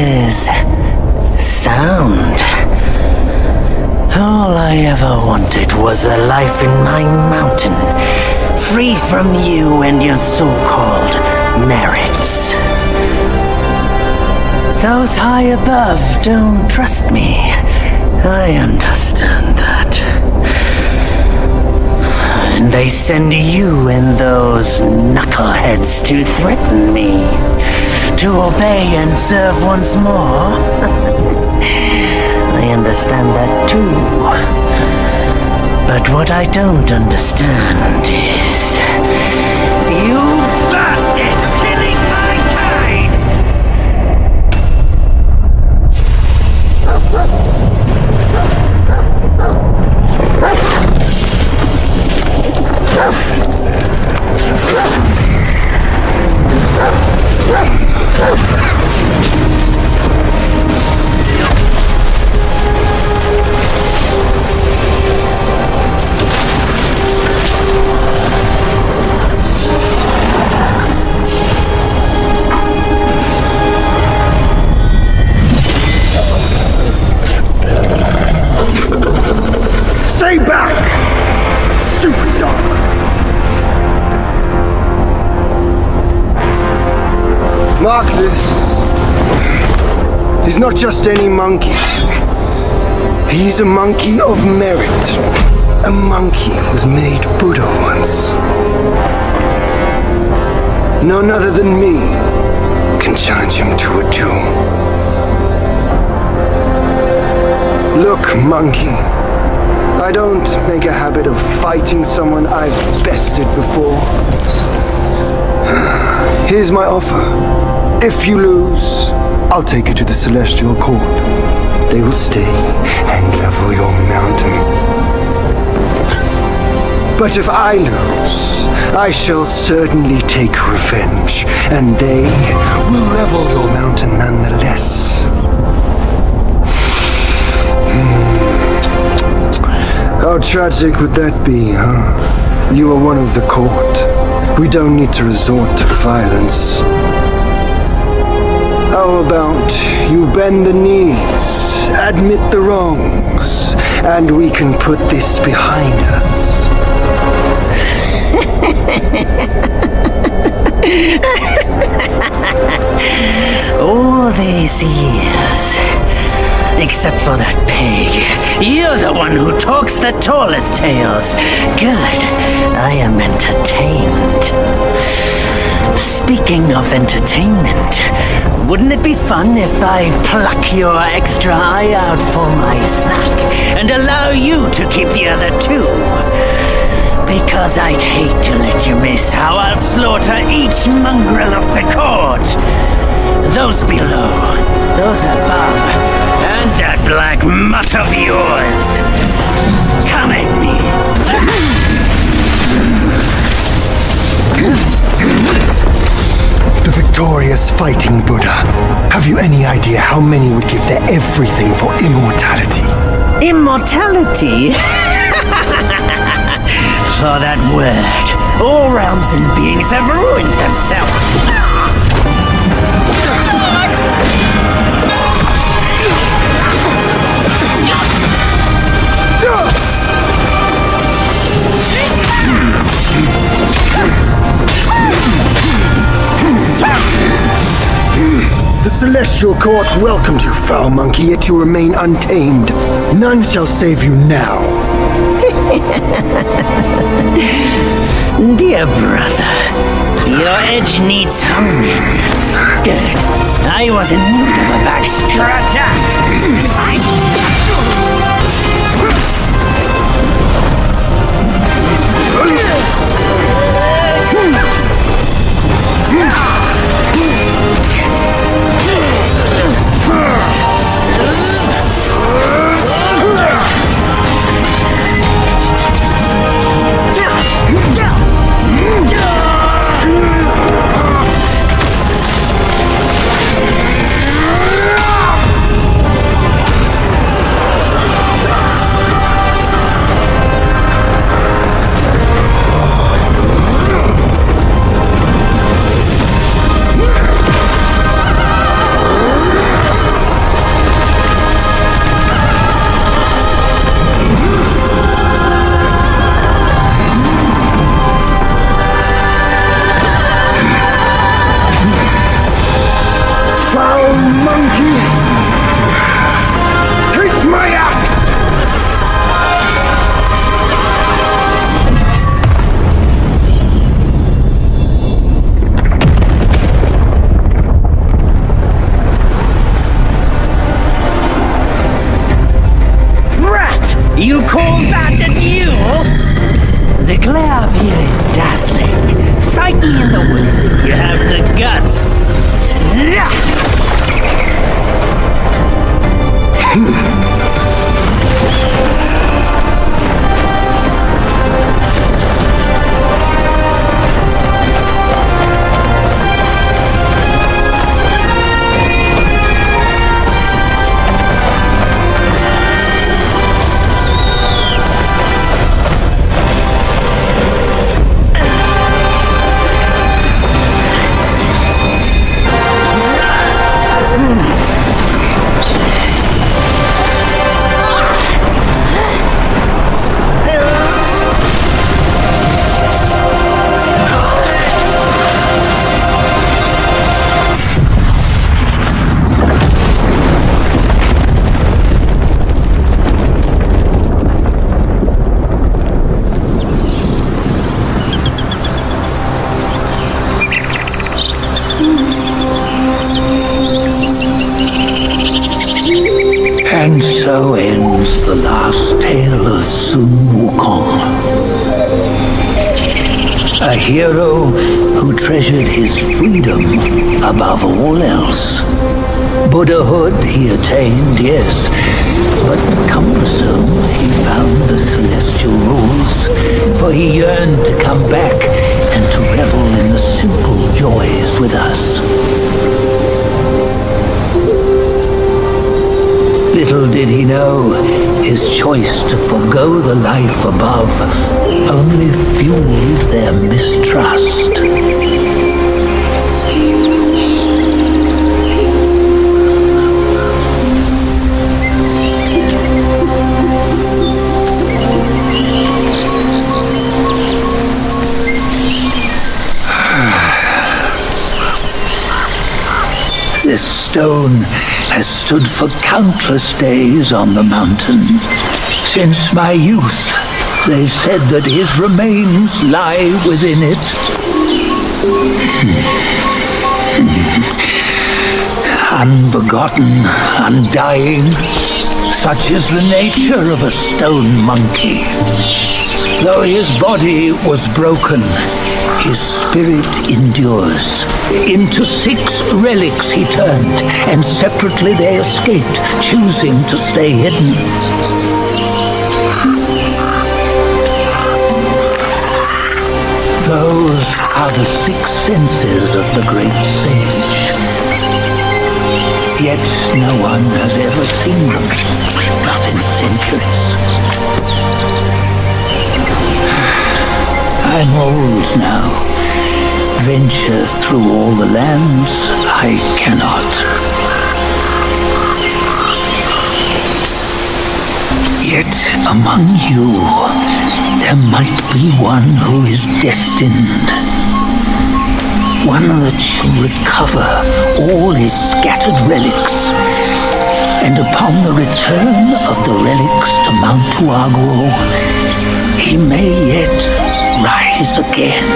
is sound. All I ever wanted was a life in my mountain, free from you and your so-called merits. Those high above don't trust me. I understand that. And they send you and those knuckleheads to threaten me, to obey and serve once more. I understand that too. But what I don't understand is you bastards killing my kind! Stay back! Stupid dog! Mark this. He's not just any monkey. He's a monkey of merit. A monkey was made Buddha once. None other than me can challenge him to a duel. Look, monkey. I don't make a habit of fighting someone I've bested before. Here's my offer. If you lose, I'll take you to the Celestial Court. They will stay and level your mountain. But if I lose, I shall certainly take revenge, and they will level your mountain nonetheless. How tragic would that be, huh? You are one of the court. We don't need to resort to violence. How about you bend the knees, admit the wrongs, and we can put this behind us? All these years, except for that pig, you're the one who talks the tallest tales. Good, I am entertained. Speaking of entertainment, wouldn't it be fun if I pluck your extra eye out for my snack and allow you to keep the other two? Because I'd hate to let you miss how I'll slaughter each mongrel of the court. Those below, those above, and that black mutt of yours. Come at me. The victorious fighting Buddha. Have you any idea how many would give their everything for immortality? Immortality? For that word, all realms and beings have ruined themselves. The Celestial Court welcomed you, foul monkey, yet you remain untamed. None shall save you now. Dear brother, your edge needs honing. Good. I was in need of a back scratcher. You call that a duel? The glare up here is dazzling. Fight me in the woods if you have the guts. And so ends the last tale of Sun Wukong. A hero who treasured his freedom above all else. Buddhahood he attained, yes, but cumbersome he found the celestial rules, for he yearned to come back and to revel in the simple joys with us. Little did he know, his choice to forgo the life above only fueled their mistrust. This stone has stood for countless days on the mountain. Since my youth, they've said that his remains lie within it. Unbegotten, undying, such is the nature of a stone monkey. Though his body was broken, his spirit endures. Into 6 relics he turned, and separately they escaped, choosing to stay hidden. Those are the 6 senses of the great sage. Yet no one has ever seen them, not in centuries. I'm old now. Venture through all the lands I cannot. Yet among you, there might be one who is destined. One that shall recover all his scattered relics. And upon the return of the relics to Mount Tuaguo, he may yet rise again.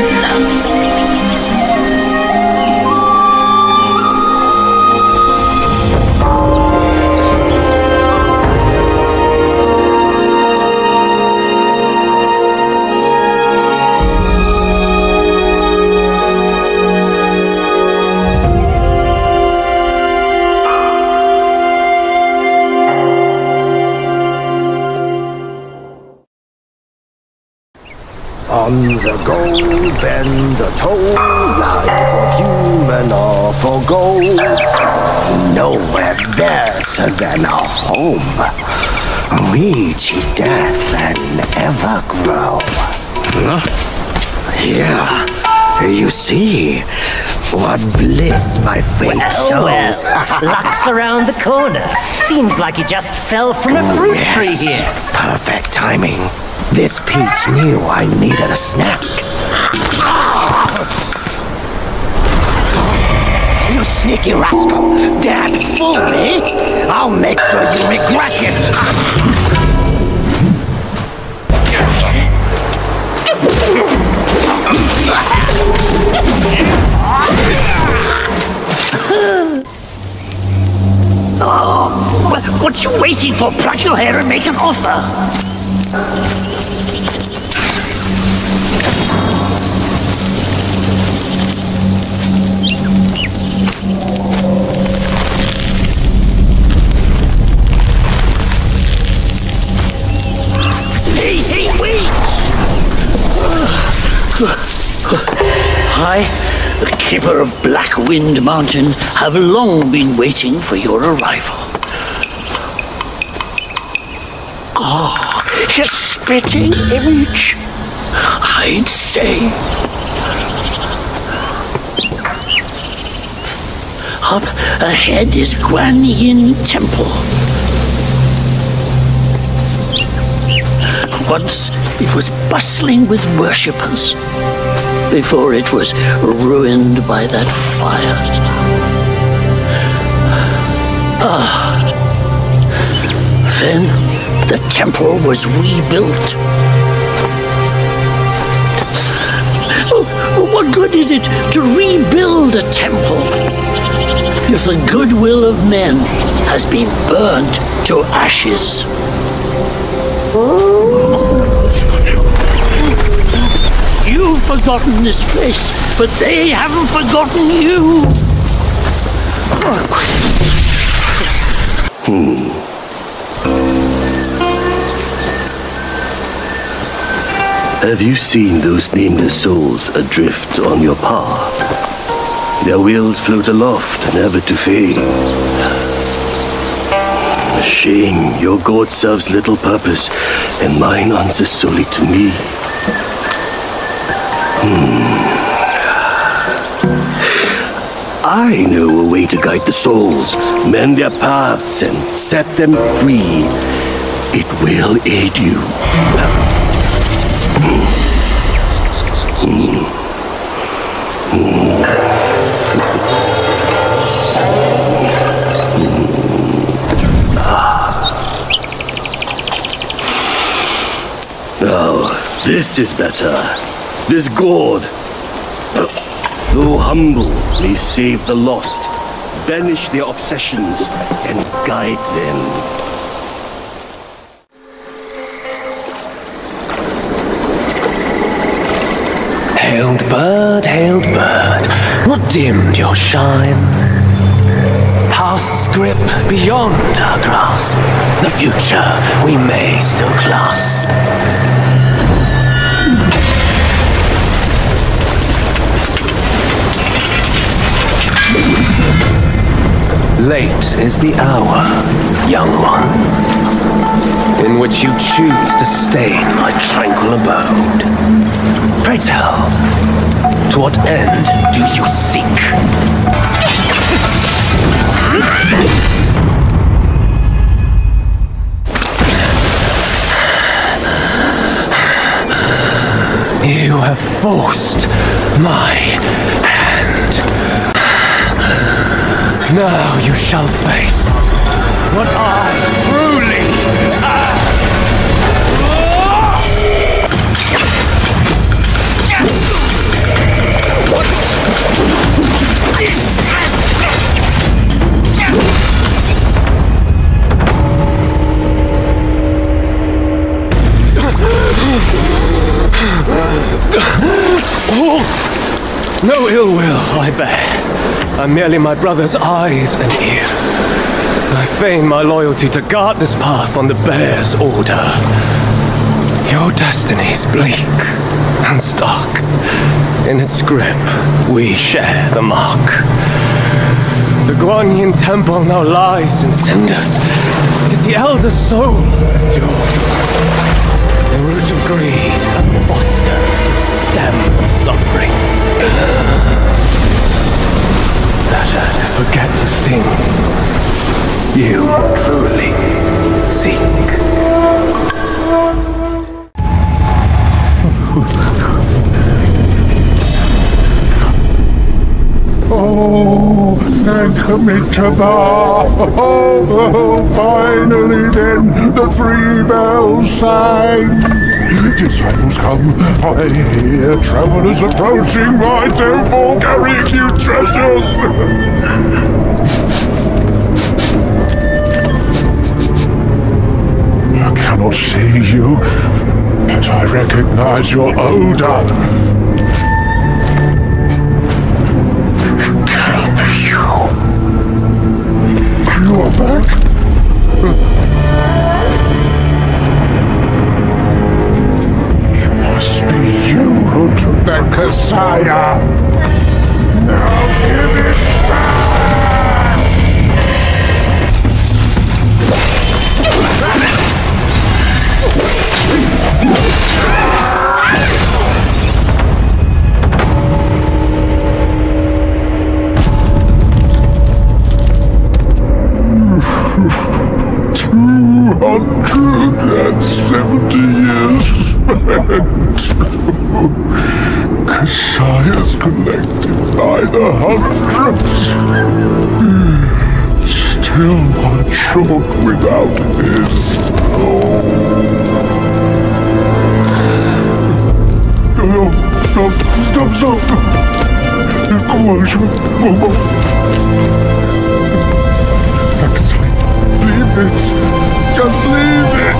On the go, bend the toe, life of human or for gold. Nowhere better than a home. Reach death and ever grow. Here, you see, what bliss my fate shows. Luck's around the corner. Seems like you just fell from a fruit tree here. Perfect timing. This peach knew I needed a snack. You sneaky rascal! Dare fool me? I'll make sure you regret it! What you waiting for? Pluck your hair and make an offer. Hey, wait! I, the keeper of Black Wind Mountain, have long been waiting for your arrival. His spitting image, I'd say. Up ahead is Guan Yin Temple. Once it was bustling with worshippers, before it was ruined by that fire. Then the temple was rebuilt. What good is it to rebuild a temple if the goodwill of men has been burnt to ashes? You've forgotten this place, but they haven't forgotten you. Have you seen those nameless souls adrift on your path? Their wheels float aloft, never to fade. A shame, your god serves little purpose, and mine answers solely to me. I know a way to guide the souls, mend their paths, and set them free. It will aid you. Now, this is better. This gourd, though humble, may save the lost, banish their obsessions, and guide them. Hailed bird, what dimmed your shine? Past's grip beyond our grasp, the future we may still clasp. Late is the hour, young one, in which you choose to stain my tranquil abode. Pray tell, to what end do you seek? You have forced my hand. Now you shall face what I truly am. Halt! No ill will I bear. I'm merely my brother's eyes and ears. I feign my loyalty to guard this path on the bear's order. Your destiny's bleak and stark. In its grip, we share the mark. The Guan Yin Temple now lies in cinders, yet the elder soul endures. The root of greed fosters the stem of suffering. Better to forget the thing you truly seek. Oh, thank me to God. Oh, finally then the 3 bells sang. Disciples come, I hear travelers approaching my temple carrying new treasures. I cannot see you, recognize your odor. It can't be you. You're back? It must be you who took that Kasaya. Now give it back! 270 years spent. Kasaya's collected by the hundreds. Still one short without his soul. No, stop. Go. Leave it. Just leave it.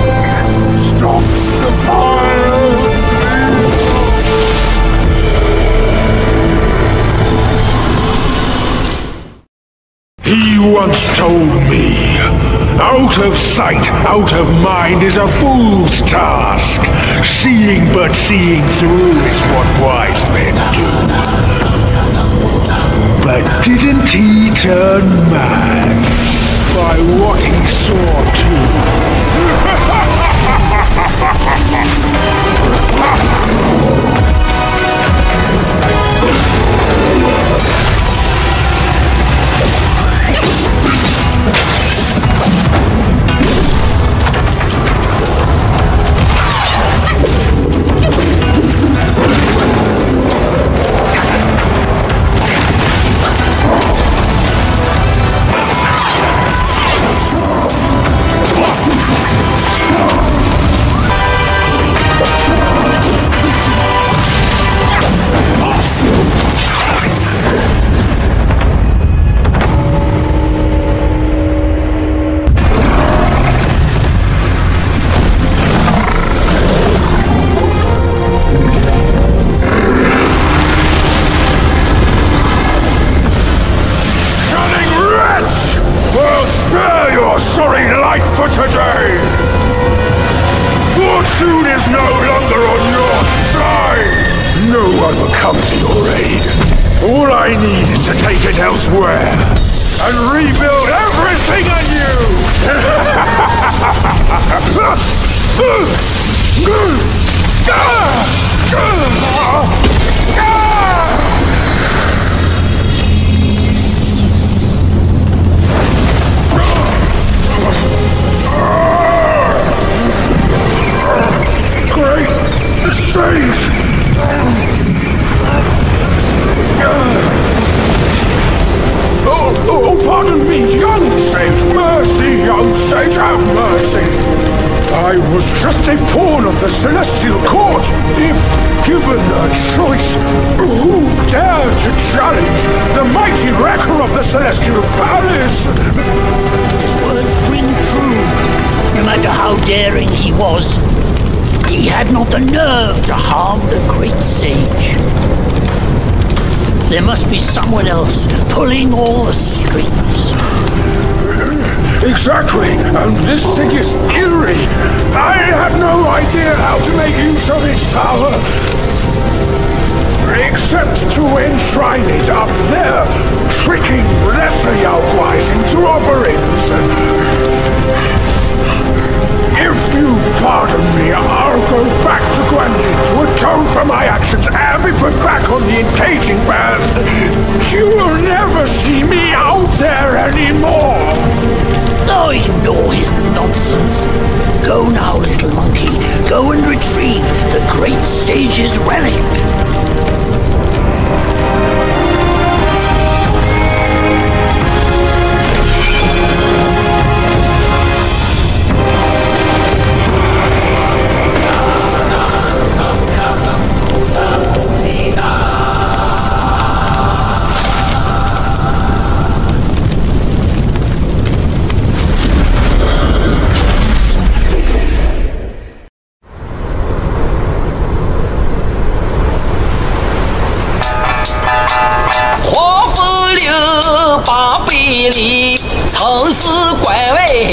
Stop the fire. He once told me, out of sight, out of mind is a fool's task. Seeing but seeing through is what wise men do. But didn't he turn mad by what he saw too? There must be someone else pulling all the strings. Exactly, and this thing is eerie. I have no idea how to make use of its power, except to enshrine it up there, tricking lesser Yaoguais into offerings. If you pardon me, I'll go back to Guanyin to atone for my actions and be put back on the encaging band. You will never see me out there anymore. Oh, you know his nonsense. Go now, little monkey. Go and retrieve the great sage's relic.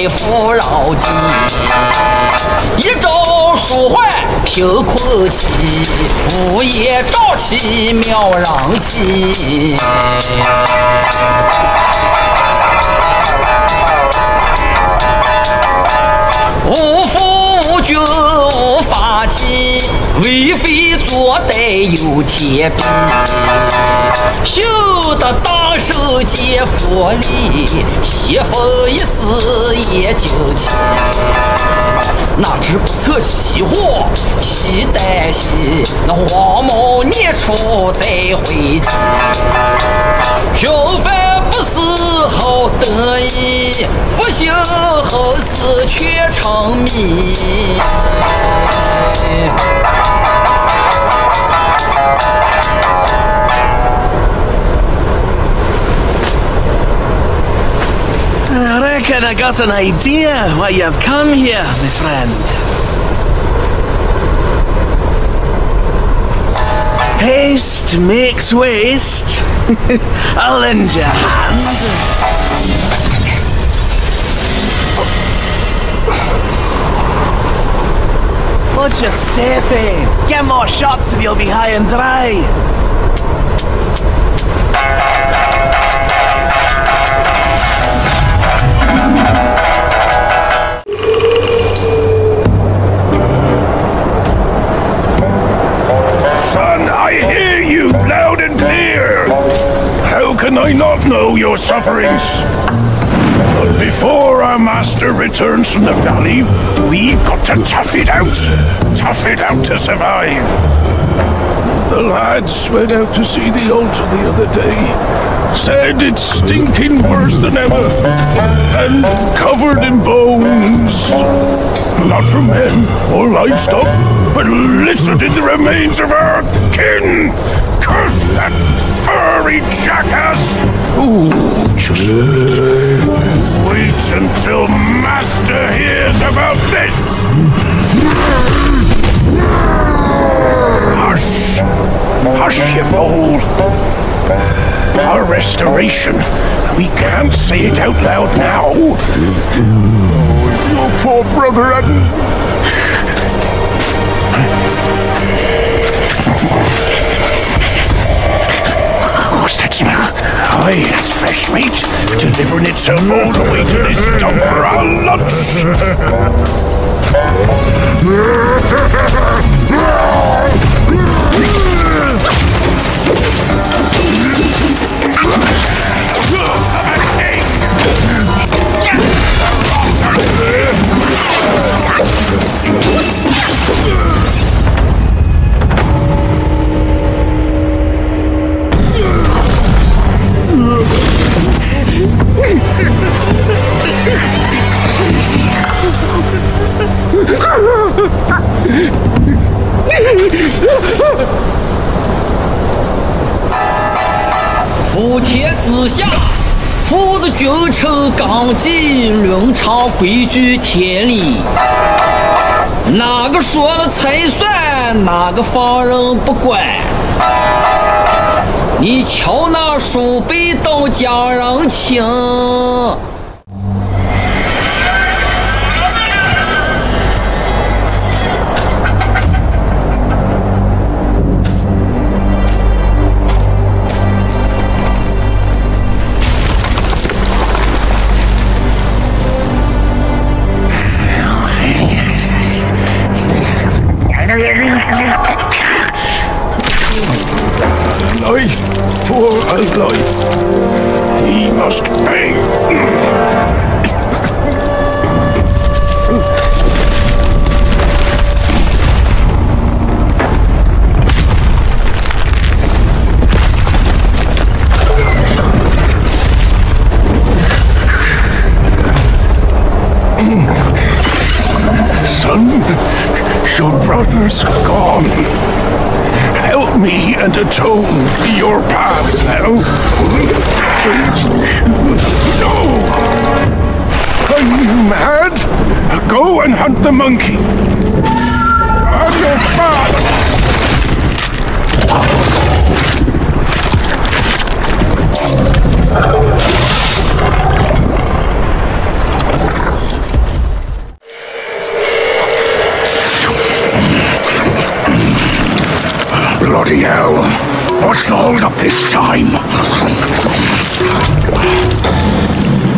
为富饶地。一朝舒缓平困期，午夜朝气渺然际。无父无君无法纪，为非作歹有天比。修得大圣皆佛力，邪风一丝也惊奇。哪知不测其祸其旦夕，那荒漠孽畜再回击。平凡不思好得意，复兴后世却成谜。I reckon I got an idea why you've come here, my friend. Haste makes waste. I'll lend you a hand. Watch your step in. Get more shots and you'll be high and dry. Son, I hear you loud and clear. How can I not know your sufferings? But before our master returns from the valley, we've got to tough it out. Tough it out to survive. The lads went out to see the altar the other day. Said it's stinking worse than ever. And covered in bones. Not from men or livestock, but littered in the remains of our kin. Curse that furry jackass! Ooh, just wait until Master hears about this! Hush! Hush, you fool! Our restoration. We can't say it out loud now. Your poor brother hadn't... What's that smell? Aye, that's fresh meat. Delivering itself all the way to this dump for our lunch.普天之下，父子君臣纲纪，伦常规矩天理。哪个说了才算，哪个放任不管。你瞧那鼠辈都家人情。Life for a life. He must pay. Son, your brother's gone. Help me and atone for your past now. No! Are you mad? Go and hunt the monkey. I'm your father. You! What's the hold up this time?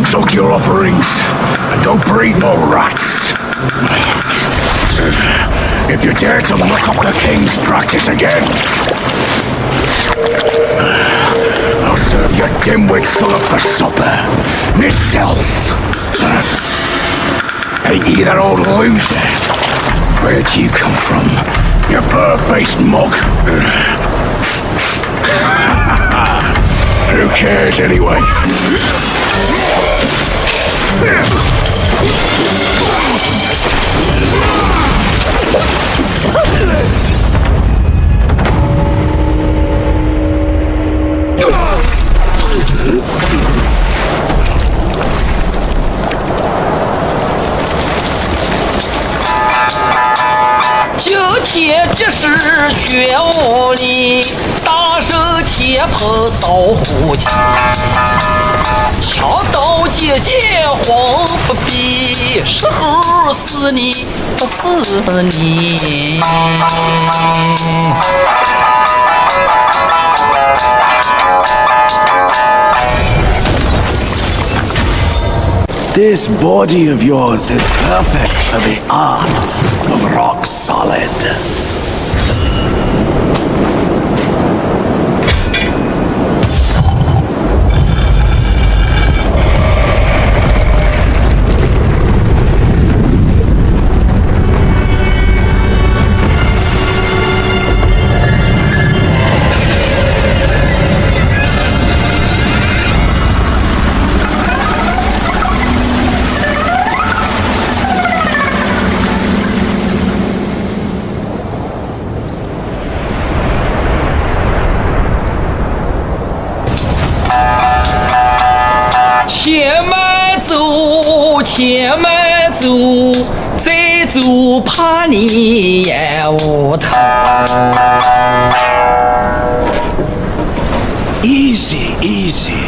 Suck your offerings and go breed more rats. If you dare to muck up the king's practice again, I'll serve your dimwit son up for supper, myself. Ain't you that old loser? Where'd you come from, you bird-faced mug? Who cares anyway?天即时全无力，大手铁炮遭虎击，枪刀剑剑慌不比，时候死你不死你。This body of yours is perfect for the art of rock solid.且慢走，再走怕你也无头。Easy, easy.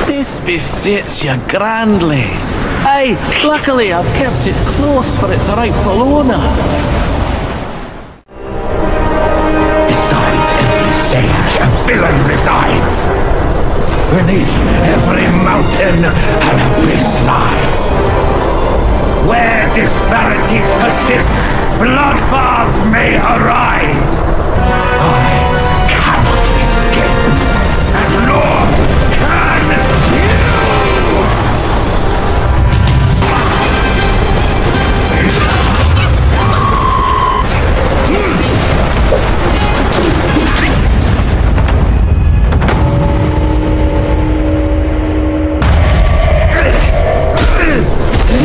This befits you grandly. Aye, luckily I've kept it close for its rightful owner. Besides every sage, a villain resides. Beneath every mountain, an abyss lies. Where disparities persist, bloodbaths may arise. I cannot escape, and nor can you!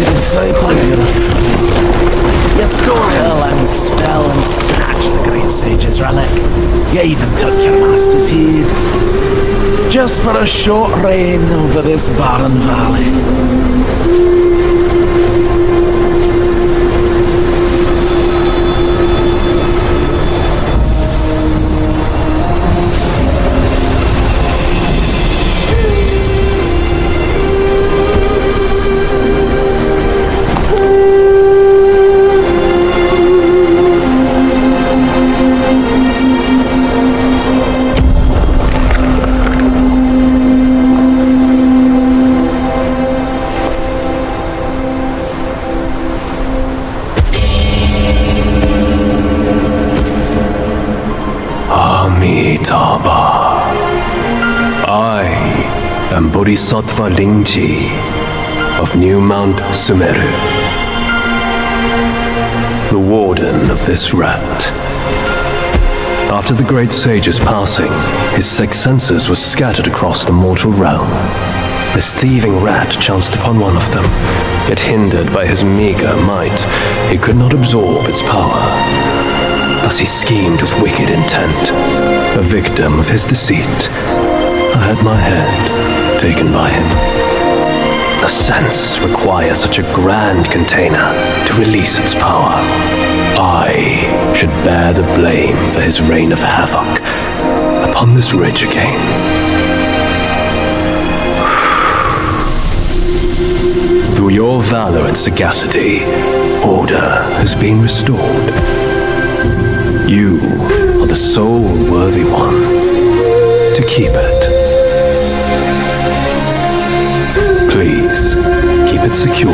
Disciple, you're a fool. You stole hell and spell and snatched the great sage's relic. You even took your master's heed. Just for a short reign over this barren valley. I am Bodhisattva Lingji of New Mount Sumeru, the warden of this rat. After the great sage's passing, his sixth senses were scattered across the mortal realm. This thieving rat chanced upon one of them, yet hindered by his meager might, he could not absorb its power. Thus he schemed with wicked intent, a victim of his deceit, I had my hand taken by him. The sense requires such a grand container to release its power. I should bear the blame for his reign of havoc upon this ridge again. Through your valor and sagacity, order has been restored. You are the sole worthy one to keep it. Please, keep it secure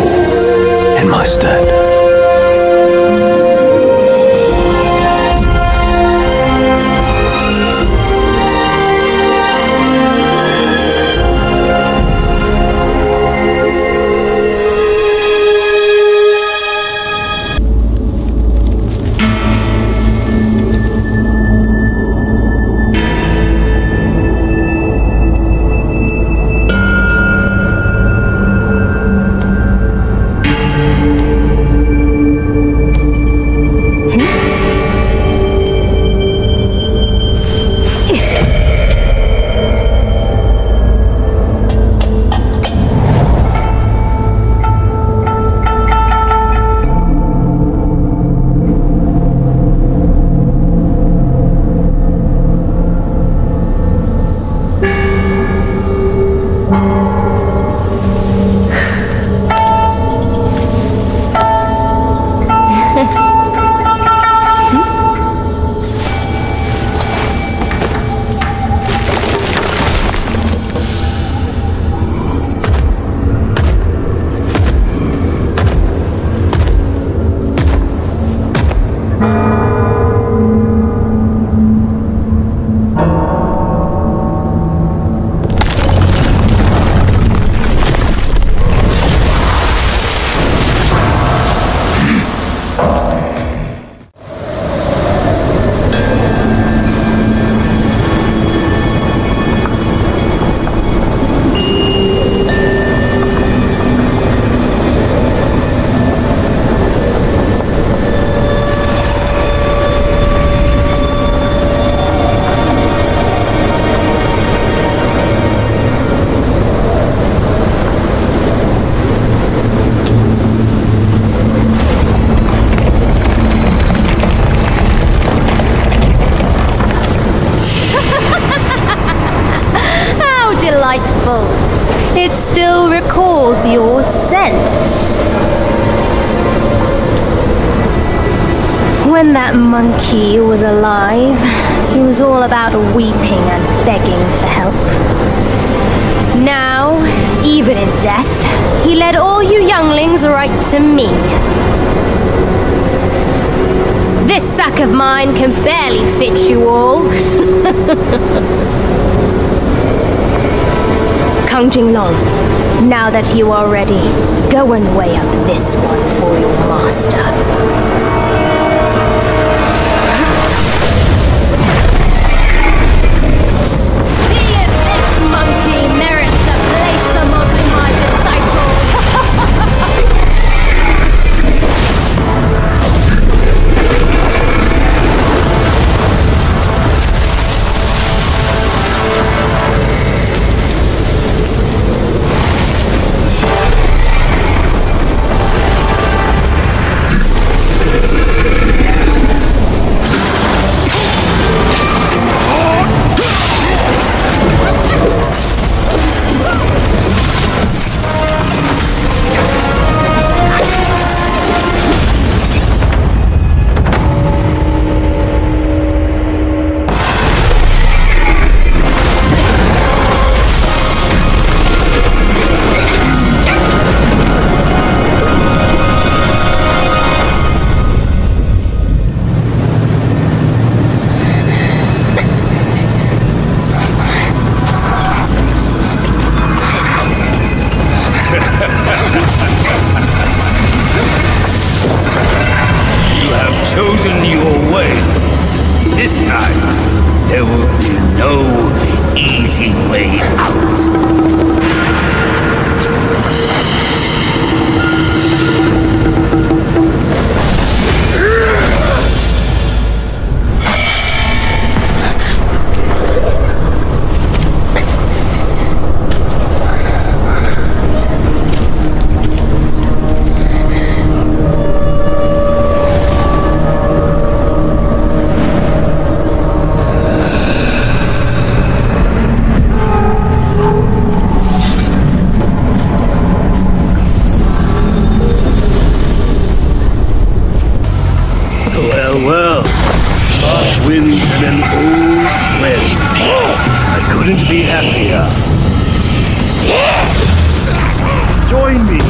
in my stead. It still recalls your scent. When that monkey was alive, he was all about weeping and begging for help. Now, even in death, he led all you younglings right to me. This sack of mine can barely fit you all. Kang Jinglong, now that you are ready, go and weigh up this one for your master. Chosen your way. This time, there will be no easy way out. Well. Marsh winds and an old friend. I couldn't be happier. Join me.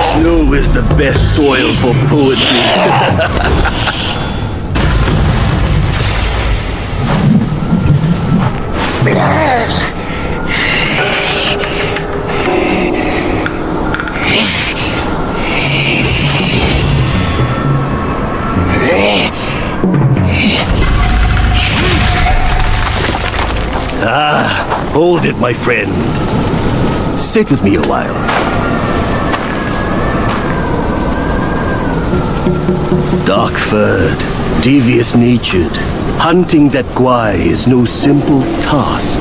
Snow is the best soil for poetry. Hold it, my friend. Sit with me a while. Dark-furred, devious-natured, hunting that Gwai is no simple task.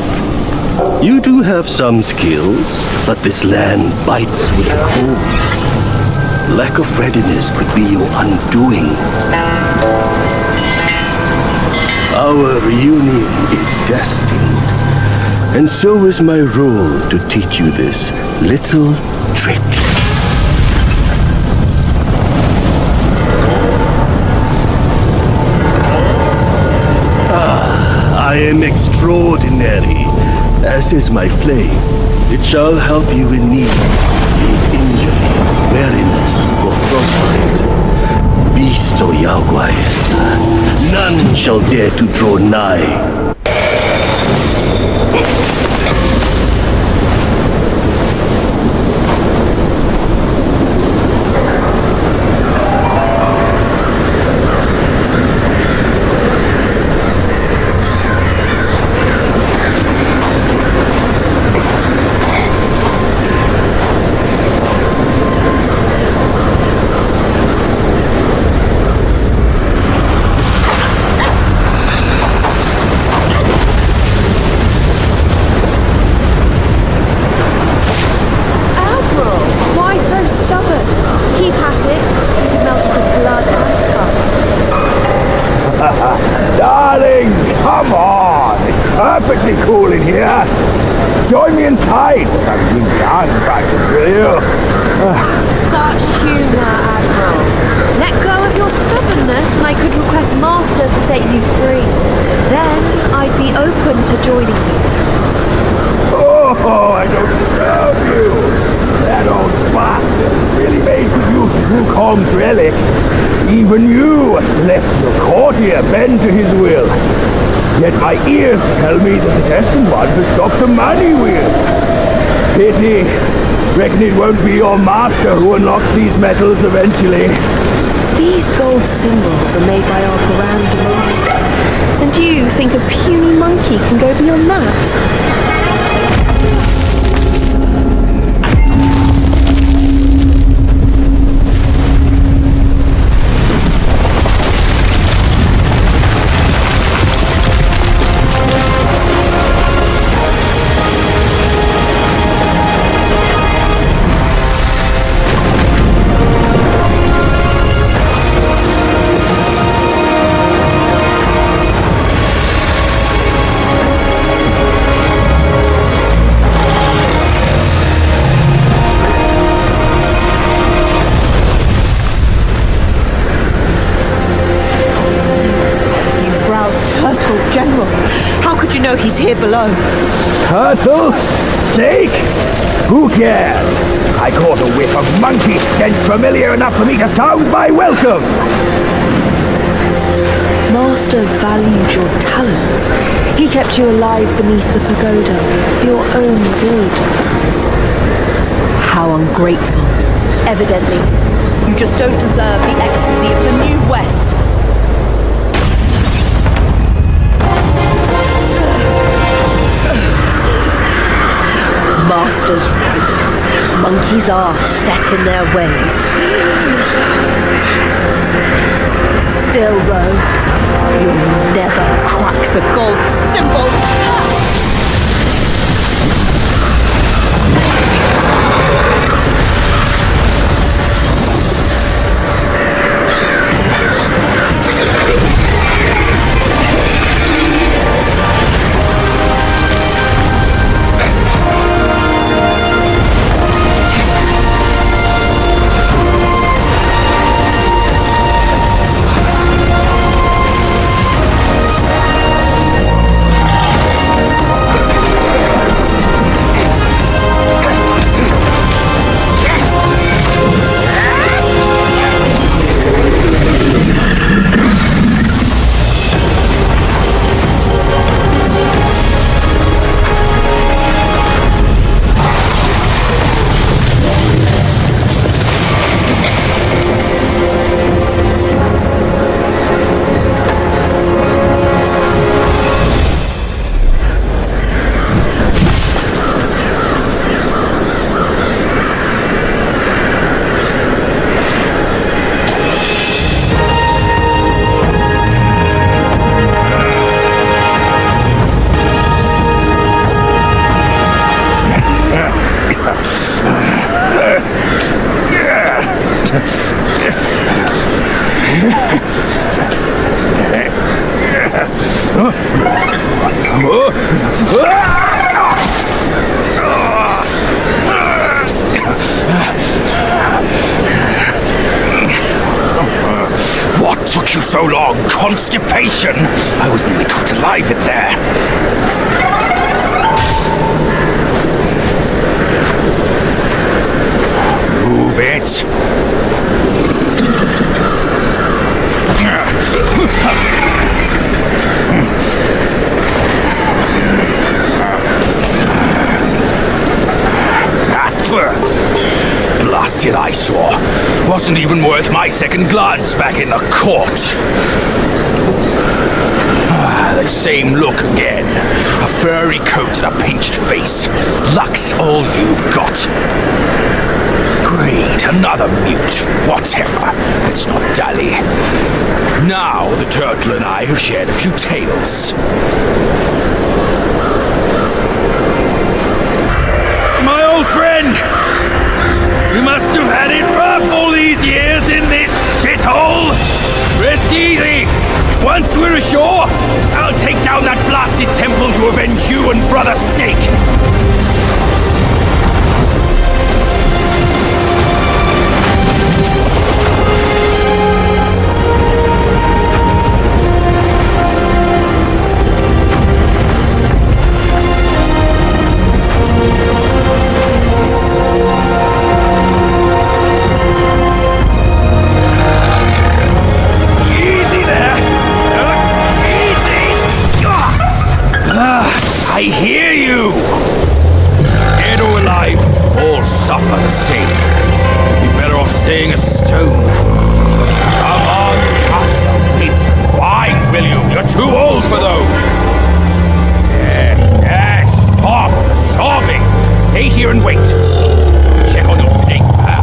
You do have some skills, but this land bites with the cold. Lack of readiness could be your undoing. Our reunion is destined. And so is my role to teach you this little trick. I am extraordinary, as is my flame. It shall help you in need, be it injury, weariness, or frostbite. Beast or Yaogwai, none shall dare to draw nigh. Darling, come on! It's perfectly cool in here. Join me inside. I'm being done, will you? Such humour, Admiral. Let go of your stubbornness and I could request Master to set you free. Then I'd be open to joining you. Oh, I don't deserve you. That old bastard really made good use of Wukong's relic. Even you left your courtier bend to his will. Yet my ears tell me that the destined one has stopped the money wheel. Pity. Reckon it won't be your master who unlocks these metals eventually. These gold symbols are made by our Grand Master. And you think a puny monkey can go beyond that? General, how could you know he's here below? Turtle? Snake? Who cares? I caught a whiff of monkey stench familiar enough for me to sound my welcome. Master valued your talents. He kept you alive beneath the pagoda for your own good. How ungrateful. Evidently, you just don't deserve the ecstasy of the New West. Master's right. Monkeys are set in their ways. Still, though, you'll never crack the gold symbol. What took you so long? Constipation? I was nearly cooked alive in there. Move it. Blasted eyesore. Wasn't even worth my second glance back in the court. The same look again. A furry coat and a pinched face. Luck's all you've got. Great, another mute. Whatever. Let's not dally. Now the turtle and I have shared a few tales. My old friend! You must have had it rough all these years in this shithole! Rest easy! Once we're ashore, I'll take down that blasted temple to avenge you and Brother Snake! I hear you! Dead or alive, all suffer the same. You'd be better off staying a stone. Come on, cut the whips and wines, will you? You're too old for those. Yes, stop sobbing. Stay here and wait. Check on your snake, pal.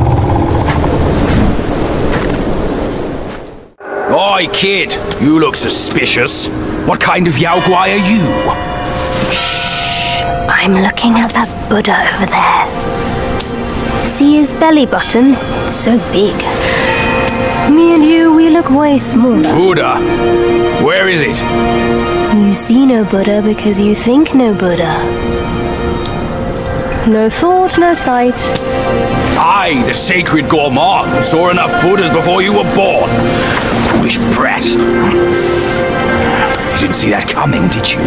Oi, kid, you look suspicious. What kind of Yao Guai are you? Shh! I'm looking at that Buddha over there. See his belly button? It's so big. Me and you, we look way smaller. Buddha? Where is it? You see no Buddha because you think no Buddha. No thought, no sight. I, the sacred gourmand, saw enough Buddhas before you were born. Foolish brat. You didn't see that coming, did you?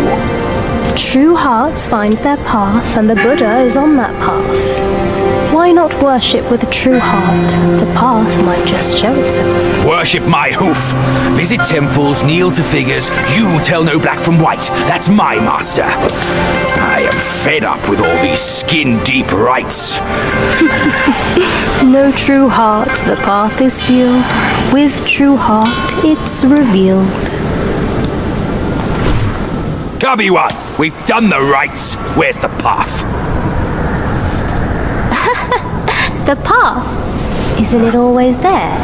True hearts find their path, and the Buddha is on that path. Why not worship with a true heart? The path might just show itself. Worship my hoof. Visit temples, kneel to figures. You tell no black from white. That's my master. I am fed up with all these skin-deep rites. No true heart, the path is sealed. With true heart, it's revealed. Cubby-one, we've done the rites. Where's the path? The path? Isn't it always there?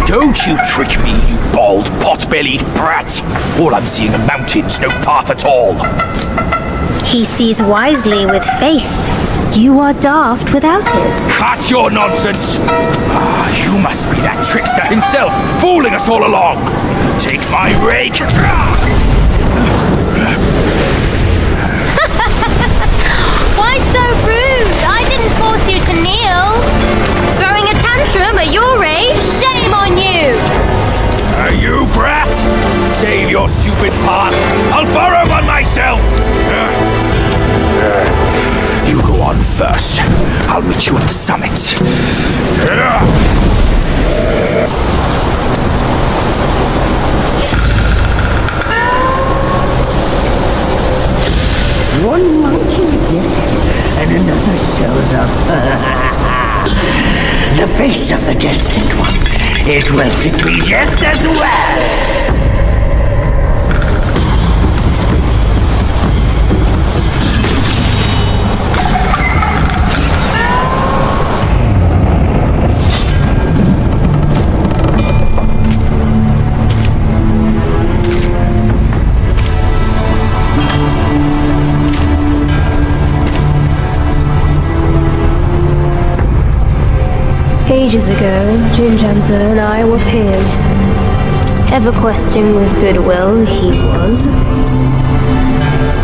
Don't you trick me, you bald, pot-bellied brat. All I'm seeing are mountains, no path at all. He sees wisely with faith. You are daft without it. Cut your nonsense! You must be that trickster himself, fooling us all along. Take my rake. Why so rude? I didn't force you to kneel. Throwing a tantrum at your age? Shame on you! You brat! Save your stupid path. I'll borrow one myself. You go on first. I'll meet you at the summit. One monkey dead, and another shows up. The face of the destined one. It will fit me just as well. Ages ago, Jinjanza and I were peers. Ever questing with goodwill, he was.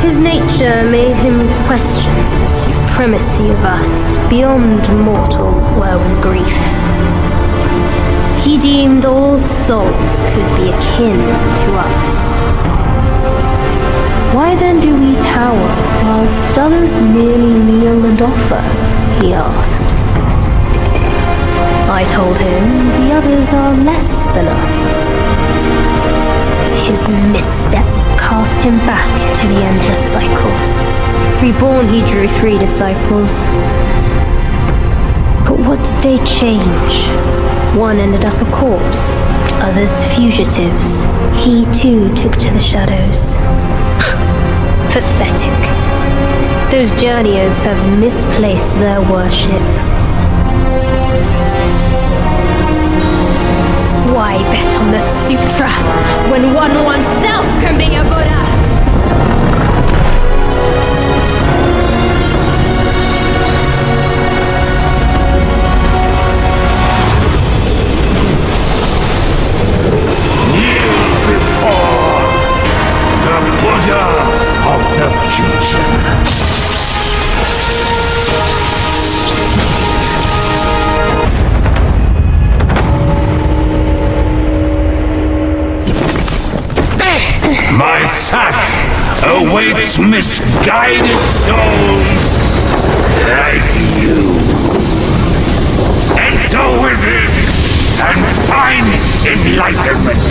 His nature made him question the supremacy of us beyond mortal woe and grief. He deemed all souls could be akin to us. Why then do we tower whilst others merely kneel and offer? He asked. I told him the others are less than us. His misstep cast him back into the endless cycle. Reborn, he drew 3 disciples. But what did they change? One ended up a corpse, others fugitives. He too took to the shadows. Pathetic. Those journeyers have misplaced their worship. Why bet on the sutra when one oneself can be a Buddha? Kneel before the Buddha of the future. My sack awaits misguided souls like you. Enter within and find enlightenment.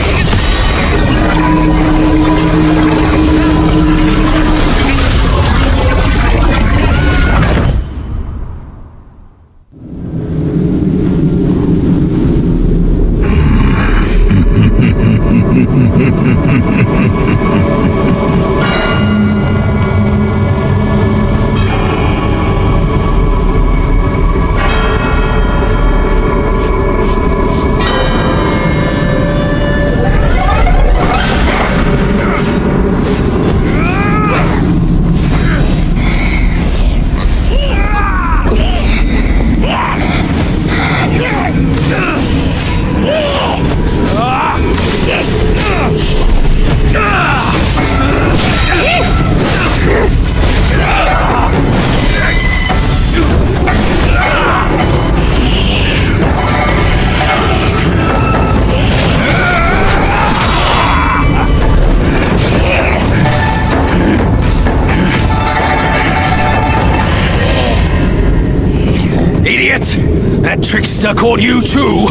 That trickster called you too!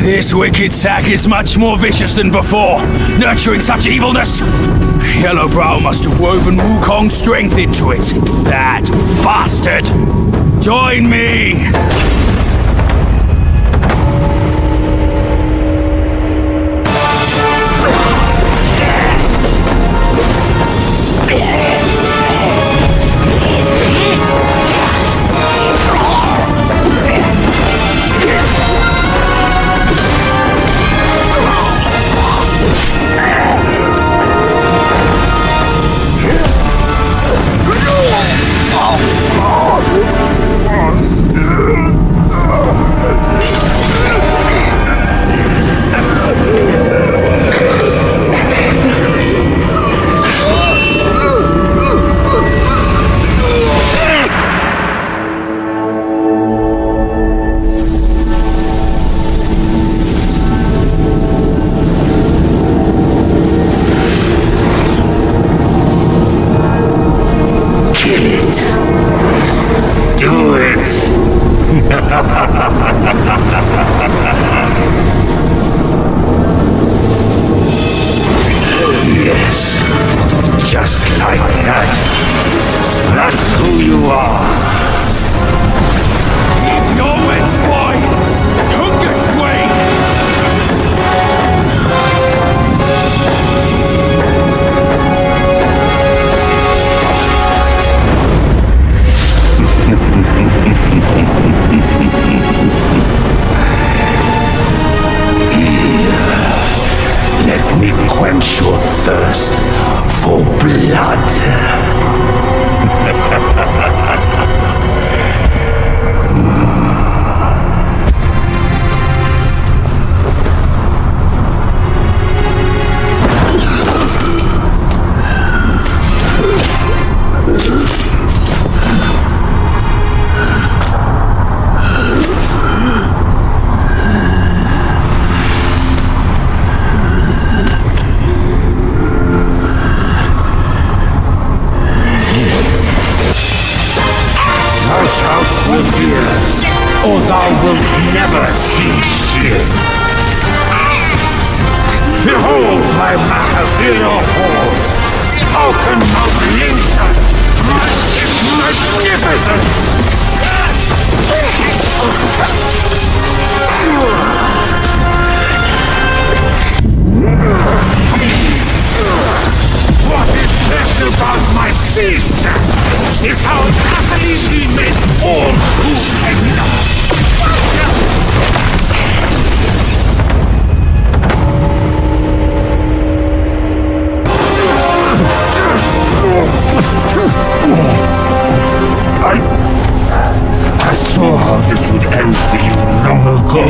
This wicked sack is much more vicious than before, nurturing such evilness! Yellowbrow must have woven Wukong's strength into it. That bastard! Join me! Yes, just like that. That's who you are. Keep your wits, boy. Don't get Let me quench your thirst for blood. thou shalt revere, or thou wilt never see shit. Behold my Mahavira hall! Open Moblisa! Magnificent! What is best about my seeds is how happily we make all who enter. I saw how this would end for you long ago.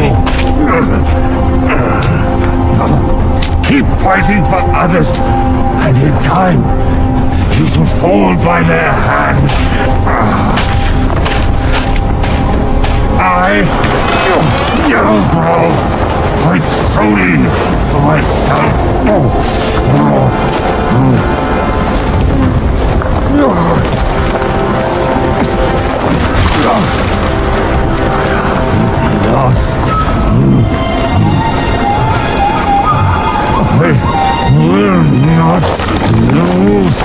Keep fighting for others, and in time, you shall fall by their hand. I, Yellow Brow, fight solely for myself. Lost. I will not lose.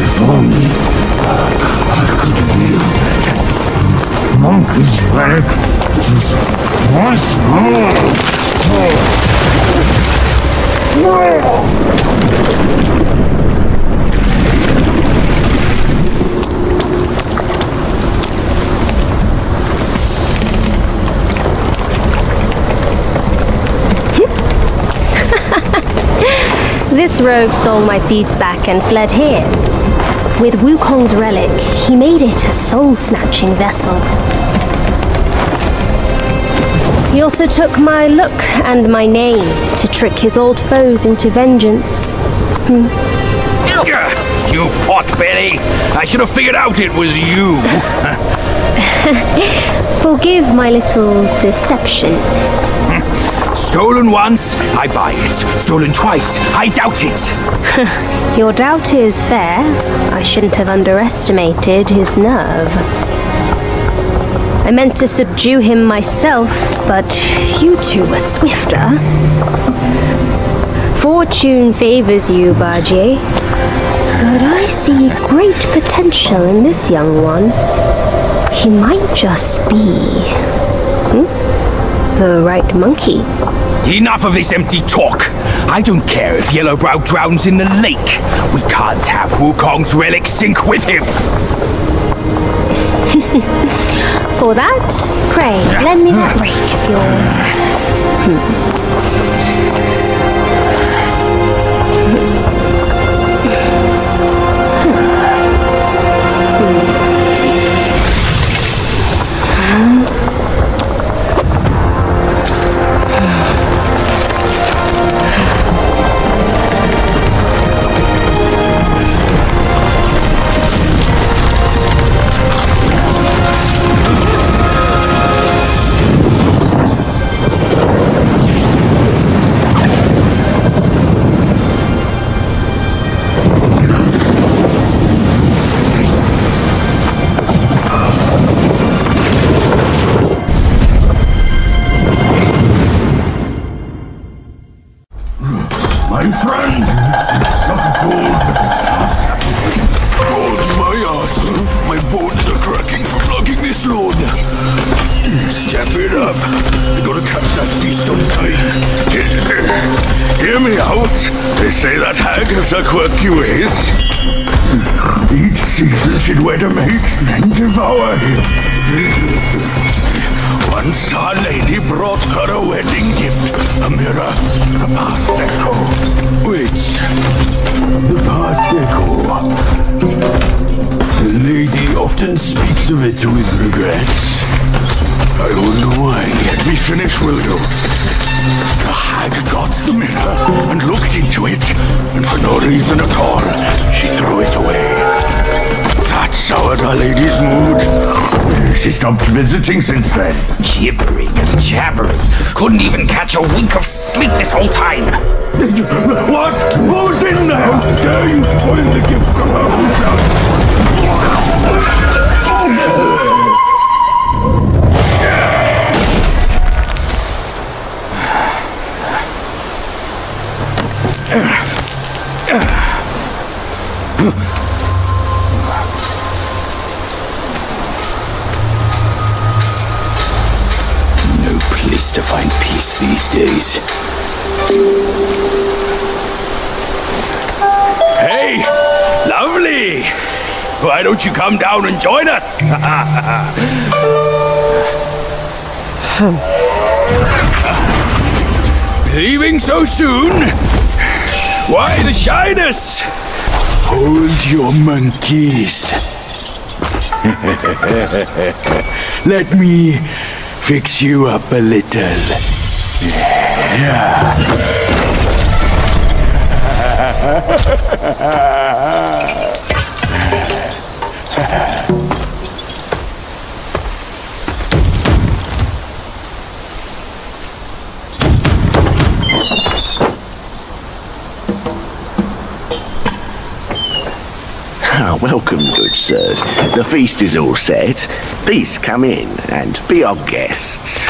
If only I could wield that monkey's relic just once This rogue stole my seed sack and fled here. With Wukong's relic, he made it a soul-snatching vessel. He also took my look and my name to trick his old foes into vengeance. You potbelly! I should have figured out it was you! Forgive my little deception. Stolen once, I buy it. Stolen twice, I doubt it. Your doubt is fair. I shouldn't have underestimated his nerve. I meant to subdue him myself, but you two were swifter. Fortune favors you, Bajie. But I see great potential in this young one. He might just be... the right monkey. Enough of this empty talk. I don't care if Yellowbrow drowns in the lake. We can't have Wukong's relic sink with him. For that, pray, lend me that rake of yours. A quirky ways. Each season she'd wed a mate and devour him. Once our lady brought her a wedding gift, a mirror, a past echo. Which? The past echo. The lady often speaks of it with regrets. I wonder why. Let me finish, will you? The hag got the mirror and looked into it, and for no reason at all, she threw it away. That soured our lady's mood. She stopped visiting since then. Gibbering and jabbering. Couldn't even catch a wink of sleep this whole time. What? Who's in there? How dare you spoil the gift from her own son? to find peace these days. Hey! Lovely! Why don't you come down and join us? Leaving so soon? Why the shyness? Hold your monkeys. Let me fix you up a little. Welcome, good sirs. The feast is all set. Please come in and be our guests.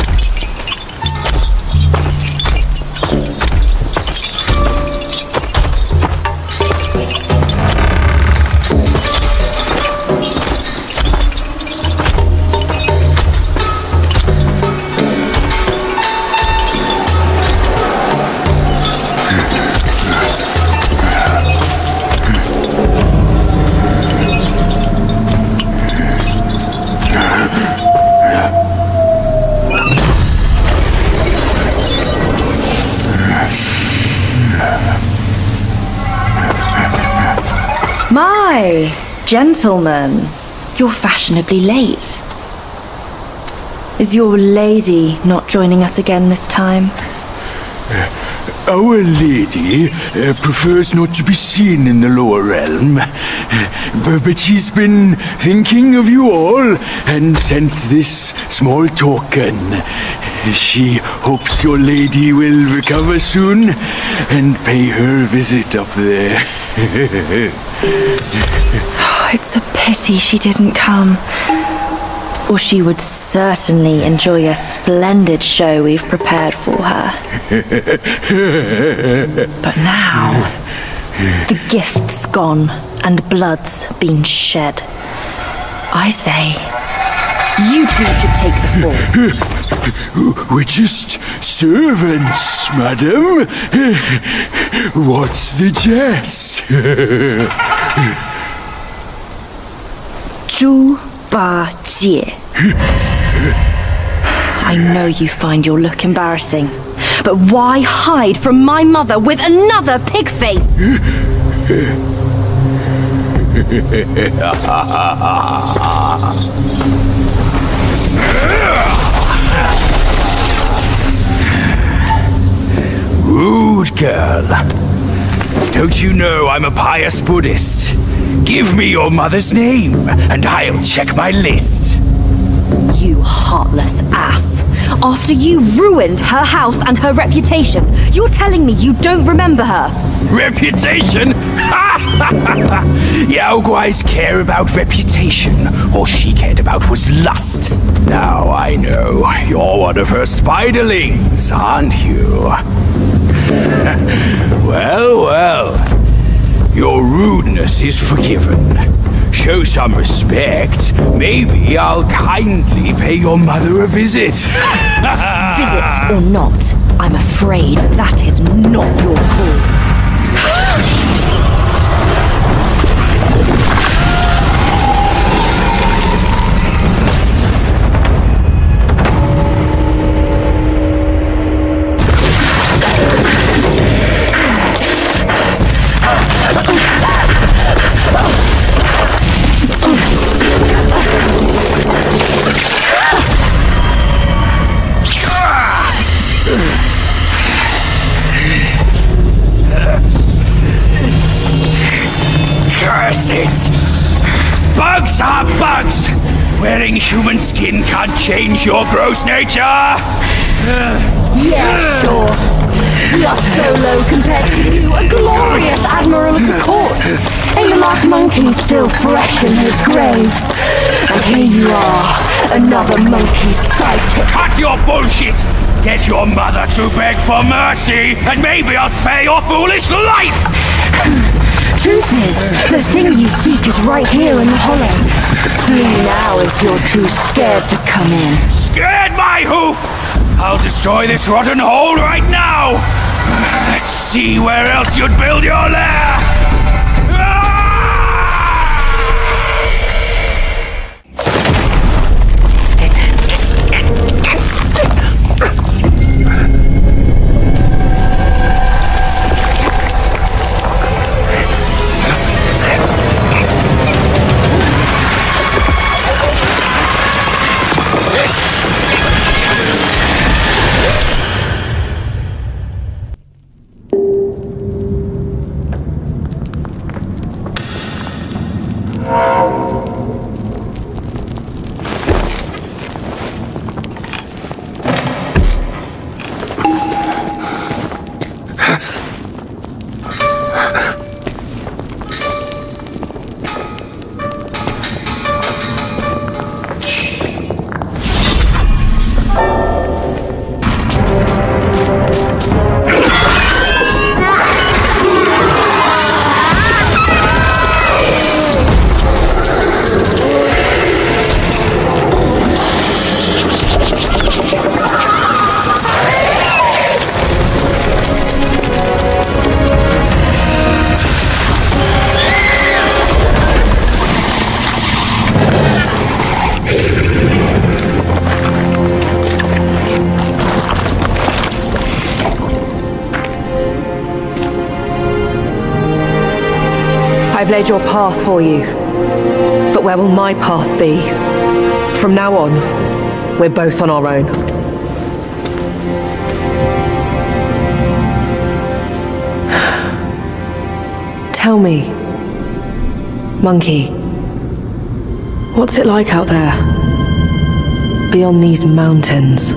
My gentlemen, you're fashionably late. Is your lady not joining us again this time? Our lady prefers not to be seen in the lower realm, but she's been thinking of you all and sent this small token. She hopes your lady will recover soon and pay her visit up there. It's a pity she didn't come. Or she would certainly enjoy a splendid show we've prepared for her. But now, the gift's gone and blood's been shed. I say, you two should take the fall. We're just servants, madam. What's the jest? Zhu Ba Jie. I know you find your look embarrassing, but why hide from my mother with another pig face? Rude girl. Don't you know I'm a pious Buddhist? Give me your mother's name, and I'll check my list. You heartless ass. After you ruined her house and her reputation, you're telling me you don't remember her? Reputation? Yao Guai's care about reputation. All she cared about was lust. Now I know. You're one of her spiderlings, aren't you? Well, well. Your rudeness is forgiven. Show some respect. Maybe I'll kindly pay your mother a visit. Visit or not, I'm afraid that is not your call. Bugs are bugs! Wearing human skin can't change your gross nature! Yeah, sure. We are so low compared to you, a glorious admiral of the court. And the last monkey still fresh in his grave. And here you are, another monkey's sidekick. Cut your bullshit! Get your mother to beg for mercy, and maybe I'll spare your foolish life! Truth is, the thing you seek is right here in the hollow. Flee now if if you're too scared to come in. Scared my hoof! I'll destroy this rotten hole right now! Let's see where else you'd build your lair! I've laid your path for you. But where will my path be? From now on, we're both on our own. Tell me, Monkey, what's it like out there? Beyond these mountains?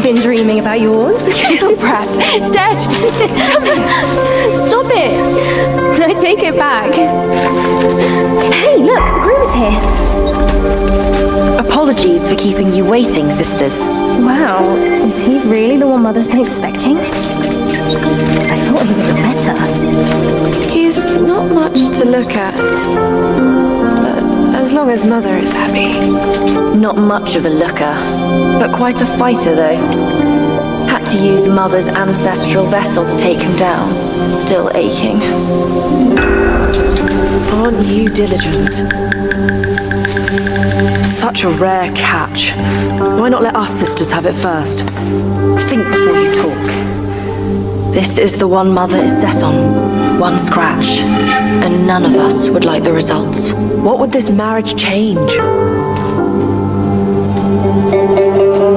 Been dreaming about yours? Little brat. Dead. Come here. Stop it. I take it back. Hey, look, the groom's here. Apologies for keeping you waiting, sisters. Wow, is he really the one Mother's been expecting? I thought he would look better. He's not much to look at, but as long as Mother is happy. Not much of a looker, but quite a fighter though. Had to use Mother's ancestral vessel to take him down. Still aching. Aren't you diligent? Such a rare catch. Why not let us sisters have it first? Think before you talk. This is the one Mother is set on. One scratch. And none of us would like the results. What would this marriage change?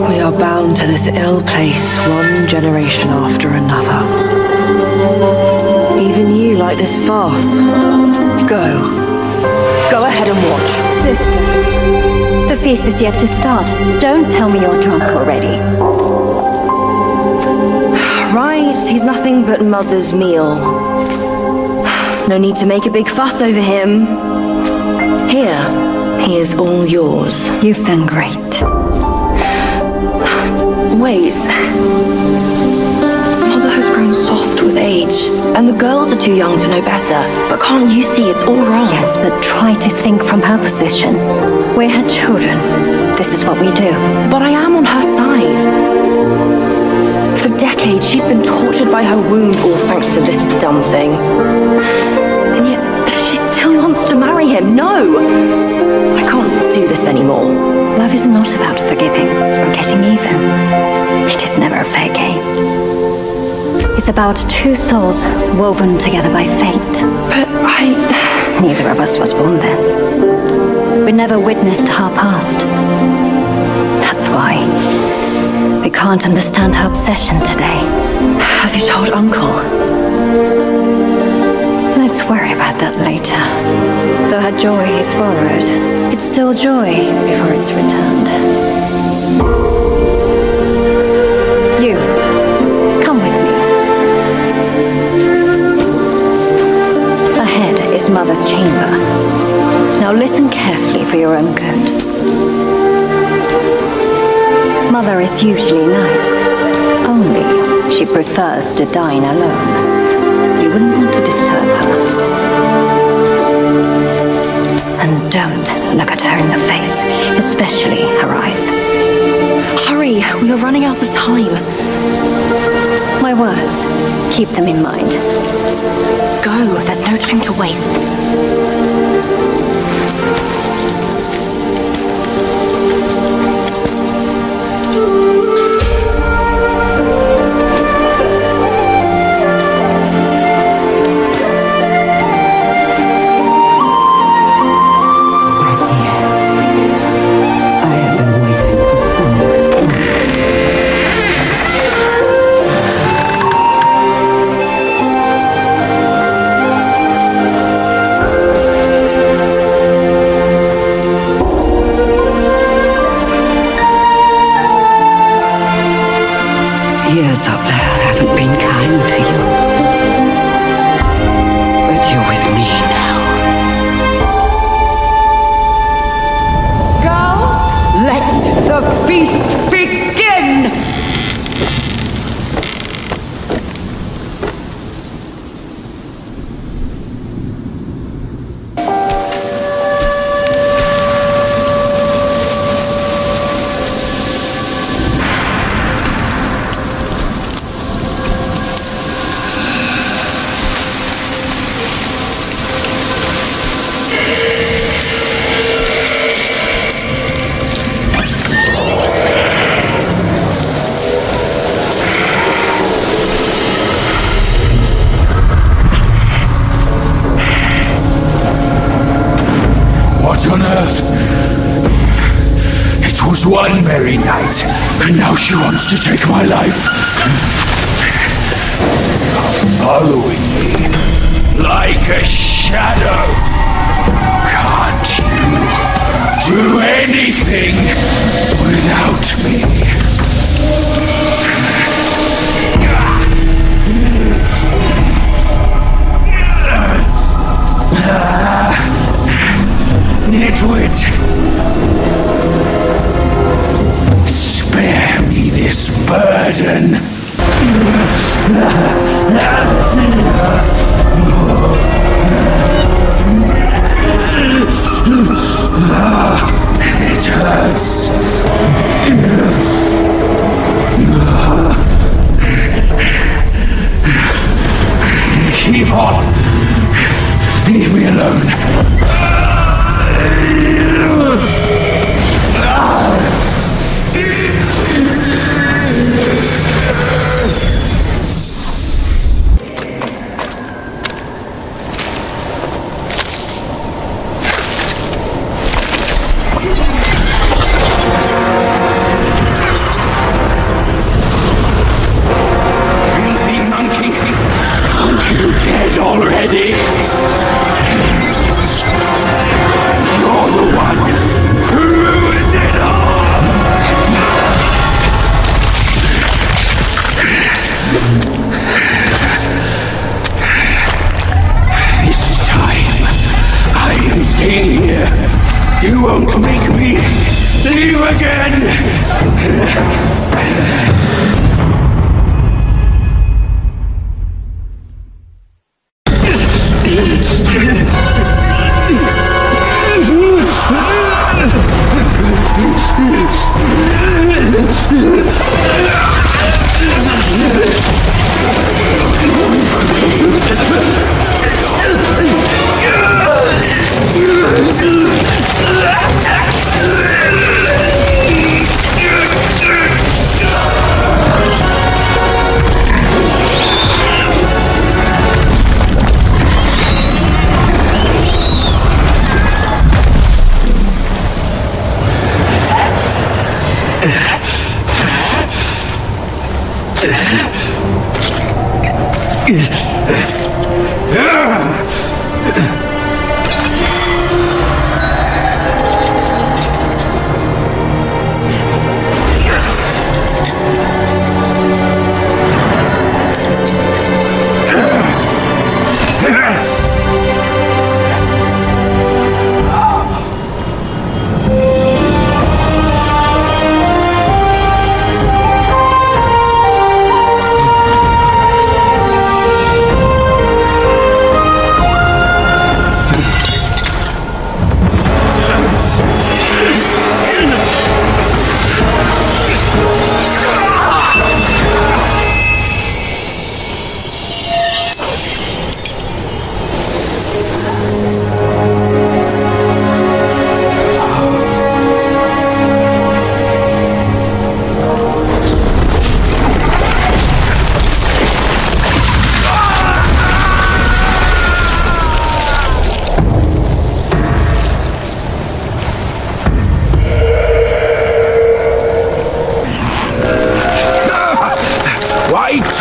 We are bound to this ill place, one generation after another. Even you like this farce. Go. Go ahead and watch. Sisters, the feast is yet to start. Don't tell me you're drunk already. Right, he's nothing but Mother's meal. No need to make a big fuss over him. Here, he is all yours. You've done great. Wait. Mother has grown soft with age, and the girls are too young to know better. But can't you see it's all wrong? Yes, but try to think from her position. We're her children. This is what we do. But I am on her side. For decades, she's been tortured by her wound, all thanks to this dumb thing. And yet, she still wants to marry him. No! I can't do this anymore. Love is not about forgiving or getting even. It is never a fair game. It's about two souls woven together by fate. But Neither of us was born then. We never witnessed our past. That's why we can't understand her obsession today. Have you told Uncle? Let's worry about that later. Though her joy is borrowed, it's still joy before it's returned. You, come with me. Ahead is Mother's chamber. Now listen carefully for your own good. Mother is usually nice, only she prefers to dine alone. You wouldn't want to disturb her. And don't look at her in the face, especially her eyes. Hurry, we are running out of time. My words, keep them in mind. Go, there's no time to waste. Years up there haven't been kind to you. But you're with me now. Girls, let the feast begin! What on earth? It was one merry night, and now she wants to take my life. Following me like a shadow. Can't you do anything without me? Nitwit! Spare me this burden! It hurts! Keep off! Leave me alone! Filthy monkey! Aren't you dead already? You're the one who ruined it all! This time, I am staying here. You won't make me leave again!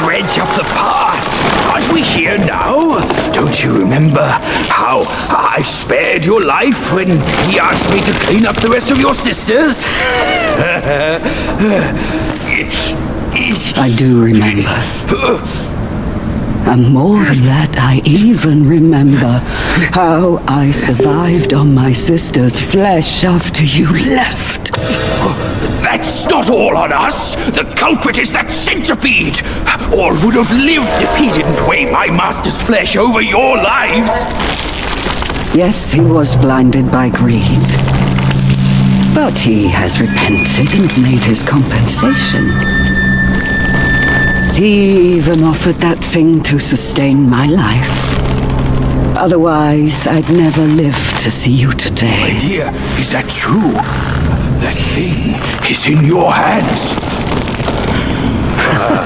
dredge up the past. Aren't we here now? Don't you remember how I spared your life when he asked me to clean up the rest of your sisters? I do remember. And more than that, I even remember how I survived on my sister's flesh after you left. That's not all on us! The culprit is that centipede! All would have lived if he didn't weigh my master's flesh over your lives! Yes, he was blinded by greed. But he has repented and made his compensation. He even offered that thing to sustain my life. Otherwise, I'd never live to see you today. My dear, is that true? That thing is in your hands.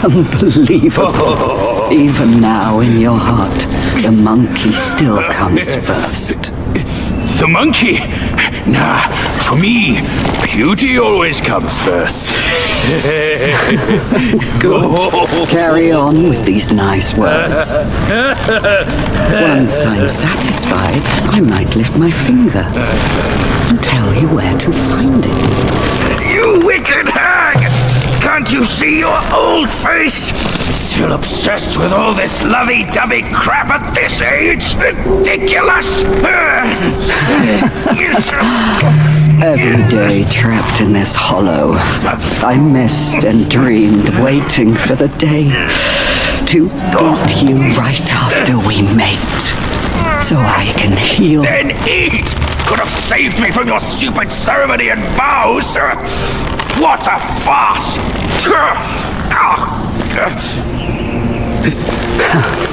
Unbelievable. Even now, in your heart, the monkey still comes first. The monkey? Nah, for me, beauty always comes first. Good. Carry on with these nice words. Once I'm satisfied, I might lift my finger and tell you where to find it. You wicked hag! Can't you see your old face? Still obsessed with all this lovey-dovey crap at this age? Ridiculous! Every day trapped in this hollow, I missed and dreamed, waiting for the day to eat you right after we mate, so I can heal. Then eat! Could have saved me from your stupid ceremony and vows! What a farce!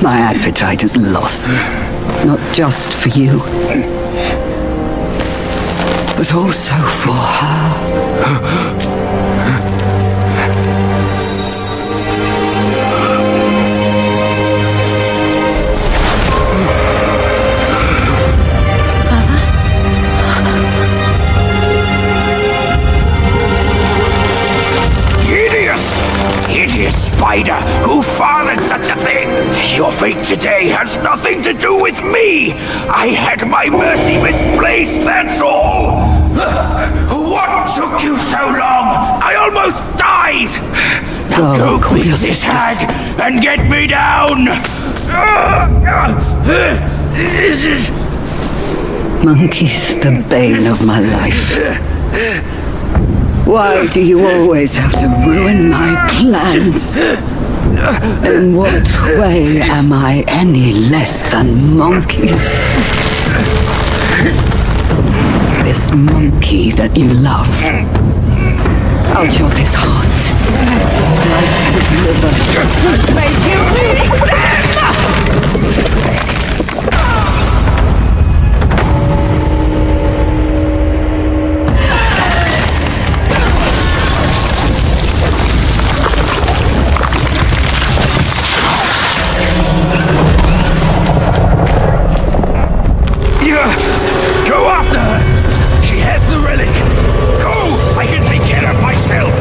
My appetite is lost, not just for you, but also for her. Hideous spider! Who fathered such a thing? Your fate today has nothing to do with me! I had my mercy misplaced, that's all! What took you so long? I almost died! Now go quick, this hag, and get me down! Monkey's the bane of my life. Why do you always have to ruin my plans? In what way am I any less than monkeys? This monkey that you love, I'll chop his heart, slice his liver, make him eat them! Go after her! She has the relic! Go! I can take care of myself!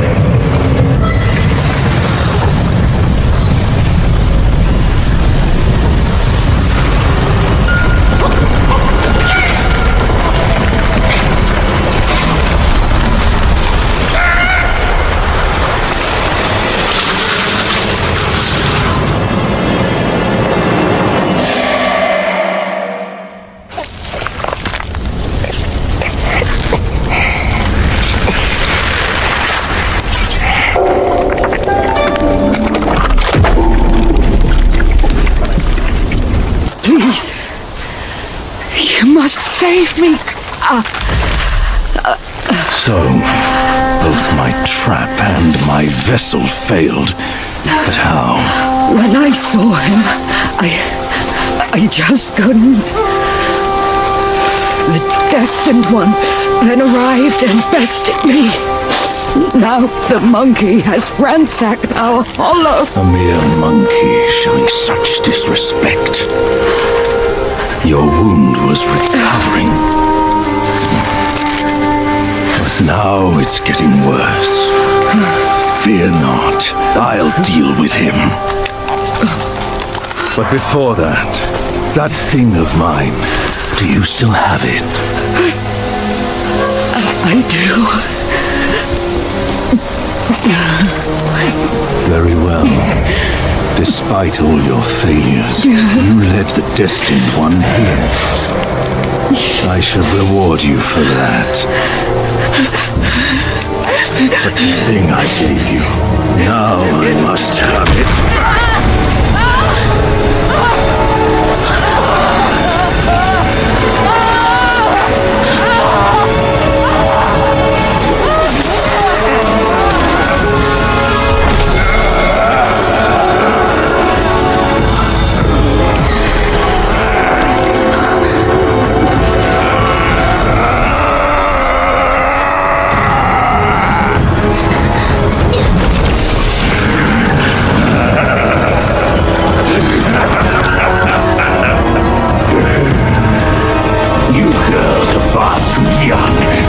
me. So, both my trap and my vessel failed. But how? When I saw him, I just couldn't. The destined one then arrived and bested me. Now the monkey has ransacked our hollow. A mere monkey showing such disrespect. Your wound was recovering. But now it's getting worse. Fear not, I'll deal with him. But before that thing of mine, do you still have it? I do. Very well. Despite all your failures, you led the destined one here. I shall reward you for that. But the thing I gave you, now I must have it.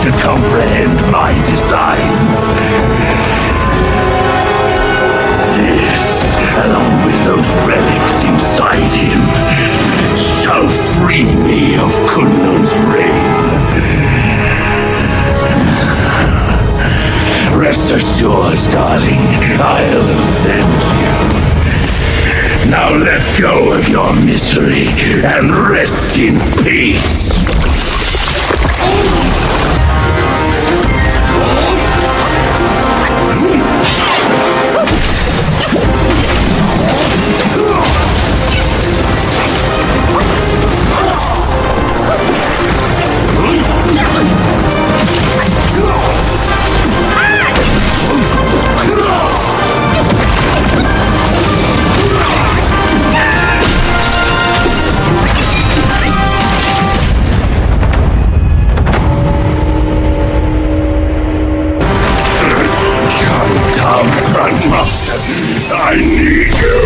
To comprehend my design. This, along with those relics inside him, shall free me of Kunlun's reign. Rest assured, darling, I'll avenge you. Now let go of your misery and rest in peace. Grandmaster, I need you!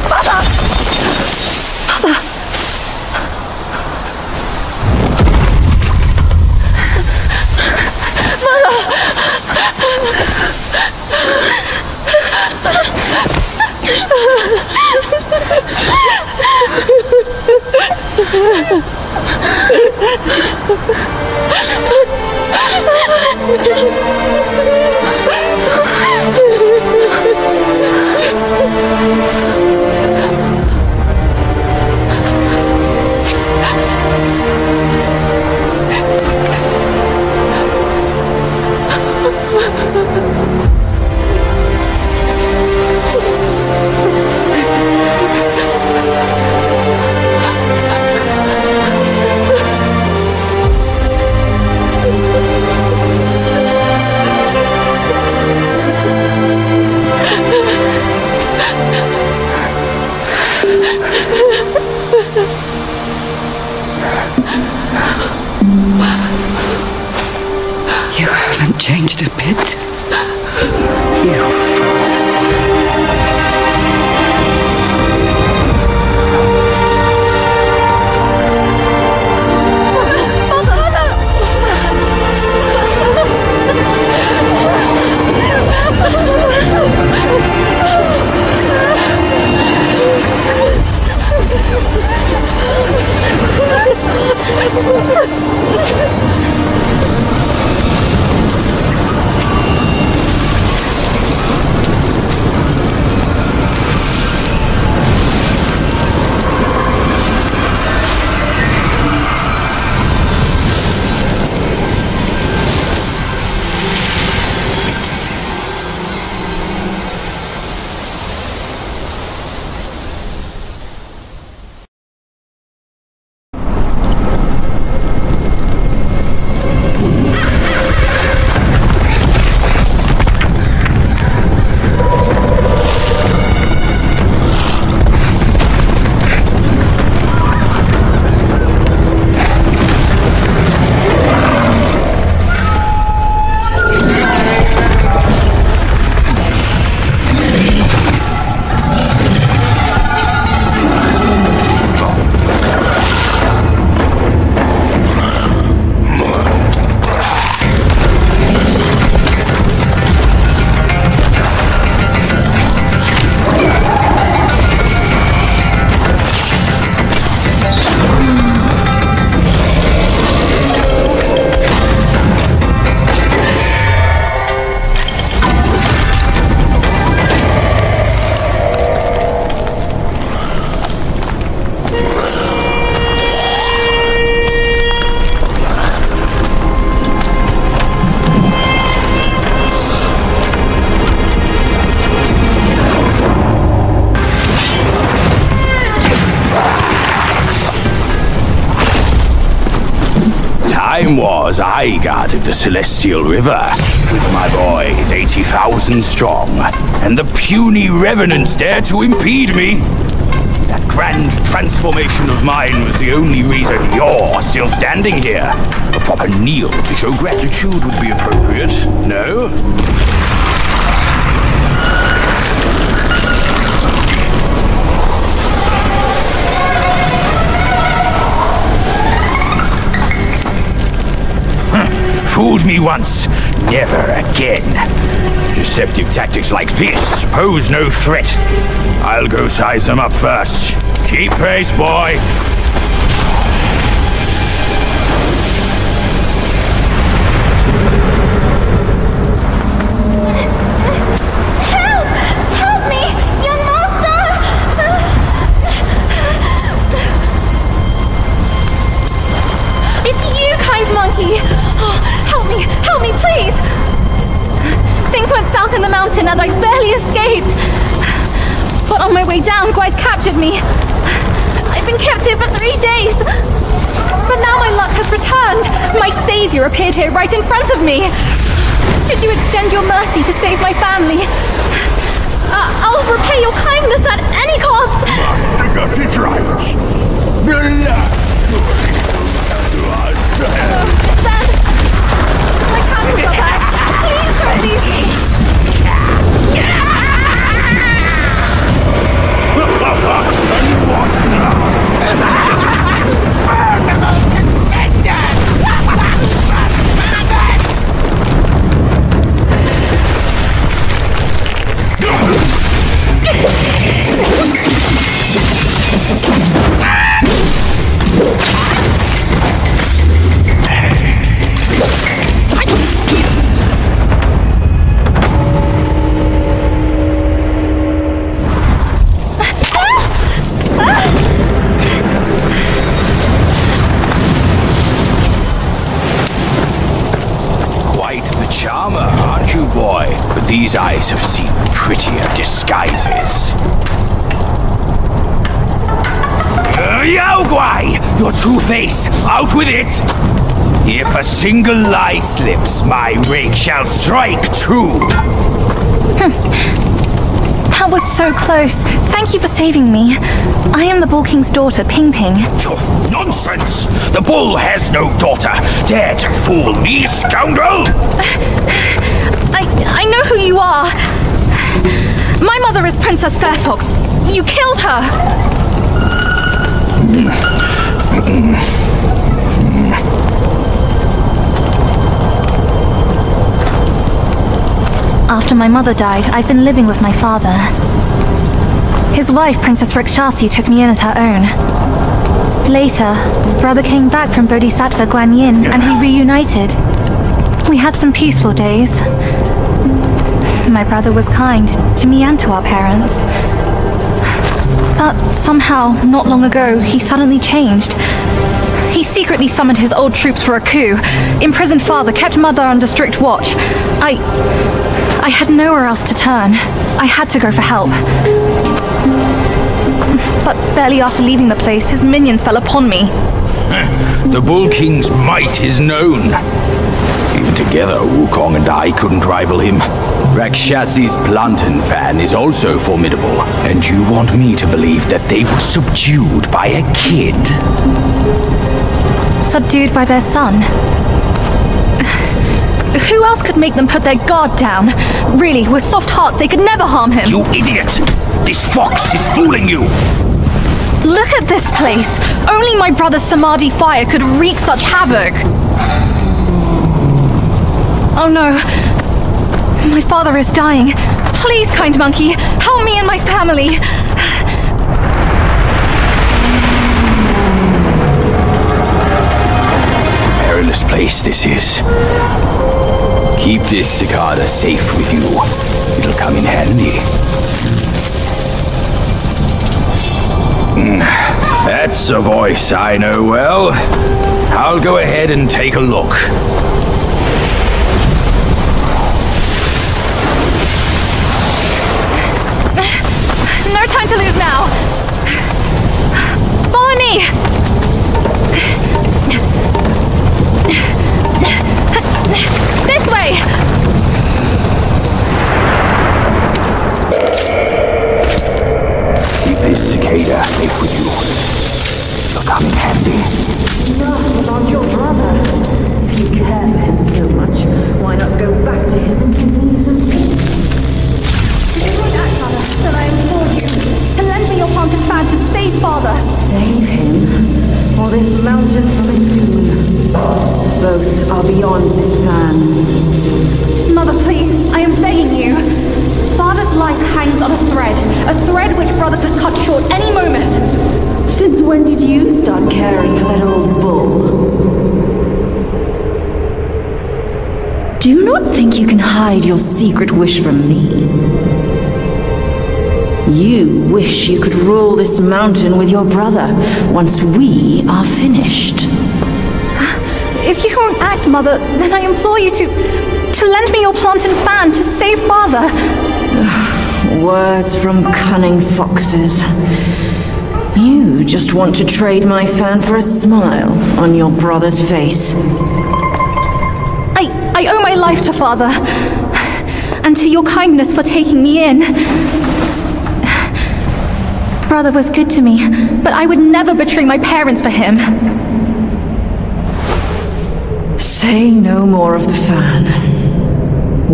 Mother! Mother! You haven't changed a bit. You time was I guarded the Celestial River with my boys 80,000 strong, and the puny revenants dared to impede me. That grand transformation of mine was the only reason you're still standing here. A proper kneel to show gratitude would be appropriate, no? Fooled me once, never again. Deceptive tactics like this pose no threat. I'll go size them up first. Keep pace, boy. Help! Help me! Young master! It's you, kind monkey! Oh, help me, please! Things went south in the mountain and I barely escaped. But on my way down, Guai's captured me. I've been kept here for 3 days. But now my luck has returned. My savior appeared here right in front of me. Should you extend your mercy to save my family? I'll repay your kindness at any cost. Master got it right. Then, my candles are back. Please don't leave me. These eyes have seen prettier disguises. Yao Guai! Your true face! Out with it! If a single lie slips, my rake shall strike true! That was so close. Thank you for saving me. I am the Bull King's daughter, Ping Ping. Nonsense! The bull has no daughter! Dare to fool me, scoundrel! I know who you are. My mother is Princess Fairfox. You killed her. After my mother died, I've been living with my father. His wife, Princess Rikshasi, took me in as her own. Later, brother came back from Bodhisattva Guanyin and we reunited. We had some peaceful days. My brother was kind to me and to our parents. But somehow, not long ago, he suddenly changed. He secretly summoned his old troops for a coup, imprisoned father, kept mother under strict watch. I had nowhere else to turn. I had to go for help. But barely after leaving the place, his minions fell upon me. The Bull King's might is known. Even together, Wukong and I couldn't rival him. Rakshasi's plantain fan is also formidable, and you want me to believe that they were subdued by a kid? Subdued by their son? Who else could make them put their guard down? Really, with soft hearts, they could never harm him. You idiot! This fox is fooling you! Look at this place! Only my brother's Samadhi fire could wreak such havoc! Oh no. My father is dying. Please, kind monkey, help me and my family. Perilous place this is. Keep this cicada safe with you. It'll come in handy. That's a voice I know well. I'll go ahead and take a look. No time to lose now. Follow me. aren't your brother. If you care for him so much, why not go back to him and give me some peace? Do not act, Mother, then I implore you to lend me your pumpkin fan to save Father. Save him, or this mountain from its doom. Both are beyond this plan. Mother, please, I am begging you. Father's life hangs on a thread which Brother could cut short any moment. Since when did you start caring for that old bull? Do not think you can hide your secret wish from me. You wish you could rule this mountain with your brother once we are finished. If you won't act, Mother, then I implore you to lend me your plantain fan to save Father. Words from cunning foxes. You just want to trade my fan for a smile on your brother's face. I owe my life to Father, and to your kindness for taking me in. Brother was good to me, but I would never betray my parents for him. Say no more of the fan.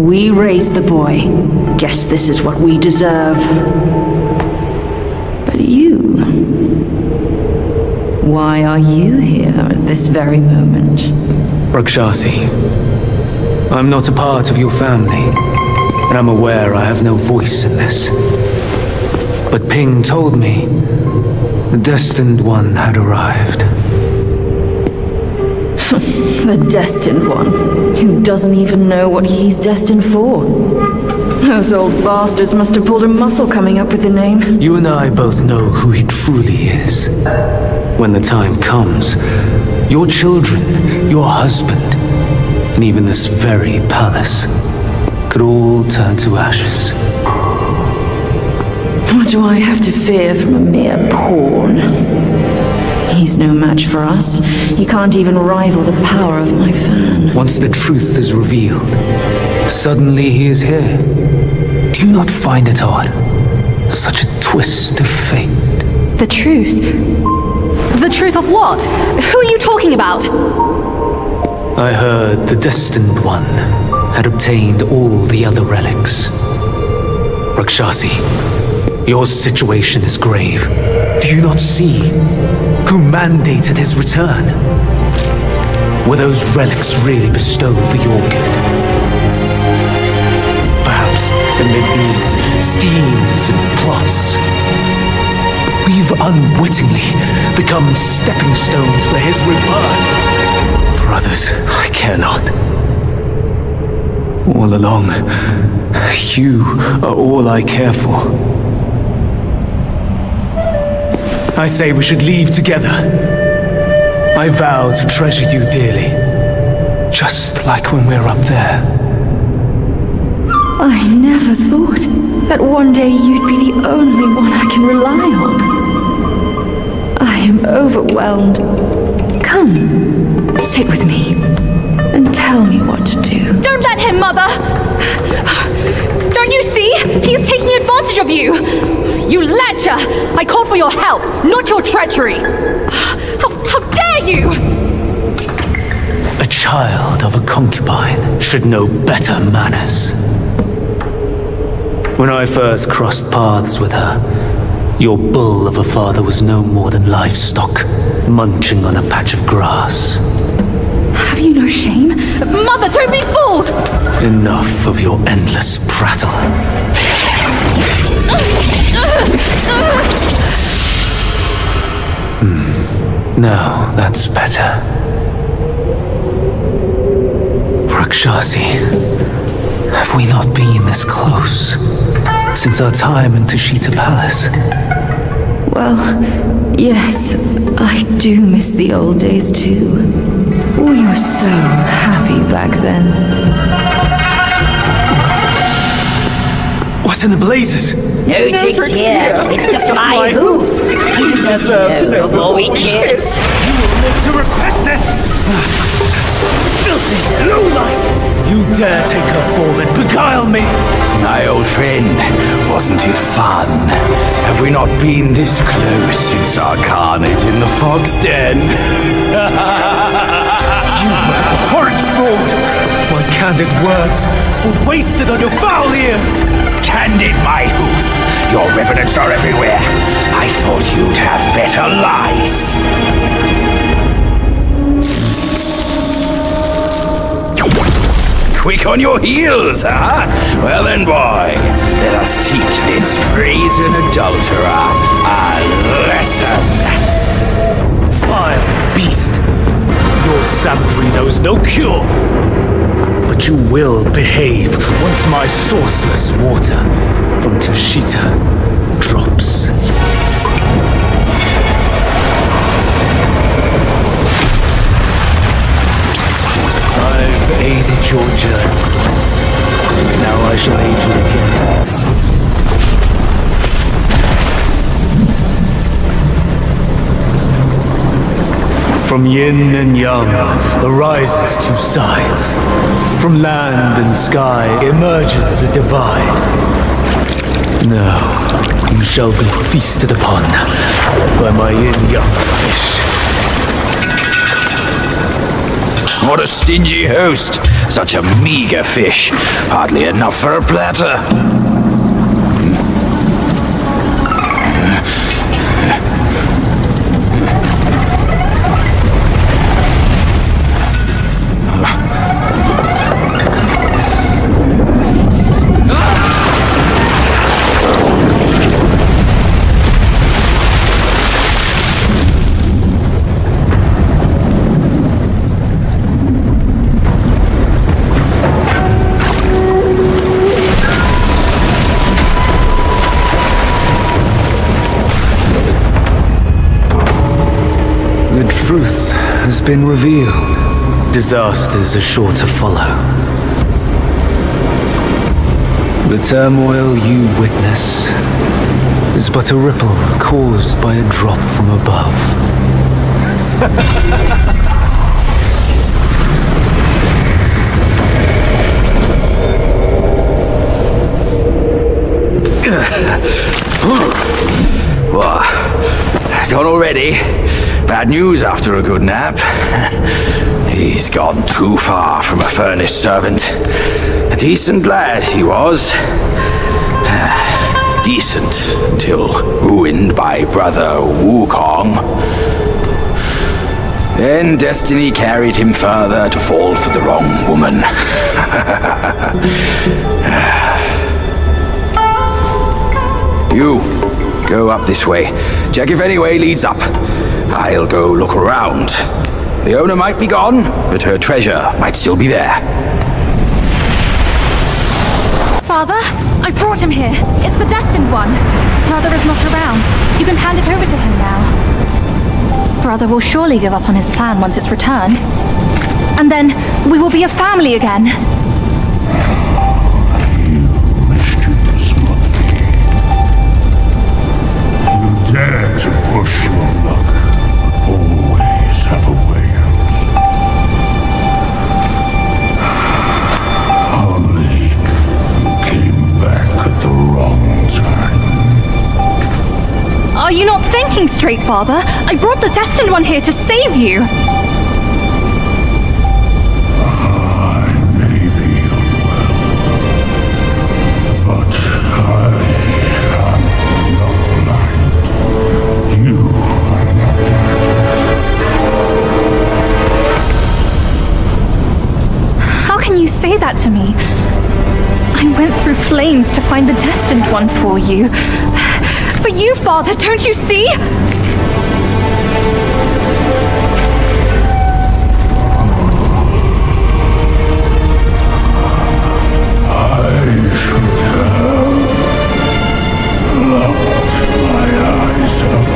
We raised the boy. Guess this is what we deserve. But you... why are you here at this very moment? Rakshasi, I'm not a part of your family, and I'm aware I have no voice in this. But Ping told me the destined one had arrived. The destined one, who doesn't even know what he's destined for. Those old bastards must have pulled a muscle coming up with the name. You and I both know who he truly is. When the time comes, your children, your husband, and even this very palace could all turn to ashes. What do I have to fear from a mere pawn? He's no match for us. He can't even rival the power of my fan. Once the truth is revealed, suddenly he is here. Do you not find it odd? Such a twist of fate. The truth? The truth of what? Who are you talking about? I heard the destined one had obtained all the other relics. Rakshasi, your situation is grave. Do you not see who mandated his return? Were those relics really bestowed for your good? Perhaps amid these schemes and plots, we've unwittingly become stepping stones for his rebirth. For others, I care not. All along, you are all I care for. I say we should leave together. I vow to treasure you dearly, just like when we're up there. I never thought that one day you'd be the only one I can rely on. I am overwhelmed. Come, sit with me, and tell me what to do. Don't let him, Mother! Don't you see? He's taking advantage of you! You lecher! I called for your help, not your treachery! How dare you! A child of a concubine should know better manners. When I first crossed paths with her, your bull of a father was no more than livestock, munching on a patch of grass. Have you no shame? Mother, don't be fooled! Enough of your endless prattle. Now that's better. Rakshasi, have we not been this close since our time in Tushita Palace? Well, yes, I do miss the old days too. We were so happy back then. What in the blazes? No tricks here. It's just my hoof. You deserve to know before we kiss. You will live to repent this! Filthy lowlife! You dare take her form and beguile me! My old friend, wasn't it fun? Have we not been this close since our carnage in the fox den? Horrid fraud! My candid words were wasted on your foul ears! Candid, my hoof! Your revenants are everywhere. I thought you'd have better lies. Quick on your heels, huh? Well then, boy, let us teach this brazen adulterer a lesson. Vile beast! Your savagery knows no cure. But you will behave once my sourceless water from Tashita drops. I've aided your journey once. Now I shall aid you again. From yin and yang arises two sides. From land and sky emerges a divide. Now you shall be feasted upon by my yin-yang fish. What a stingy host! Such a meager fish. Hardly enough for a platter. The truth has been revealed. Disasters are sure to follow. The turmoil you witness is but a ripple caused by a drop from above. What? Gone already? Bad news after a good nap. He's gone too far from a furnace servant. A decent lad he was. Decent until ruined by brother Wukong. Then destiny carried him further to fall for the wrong woman. You, go up this way. Check if any way leads up. I'll go look around. The owner might be gone, but her treasure might still be there. Father, I brought him here. It's the destined one. Brother is not around. You can hand it over to him now. Brother will surely give up on his plan once it's returned. And then we will be a family again. You mischievous monkey. You dare to push your luck. Always have a way out. Only you came back at the wrong time. Are you not thinking straight, Father? I brought the destined one here to save you. I may be unwell, but I am not blind. You are not blind yet. How can you say that to me? I went through flames to find the destined one for you. But you, Father, don't you see? I should have locked my eyes up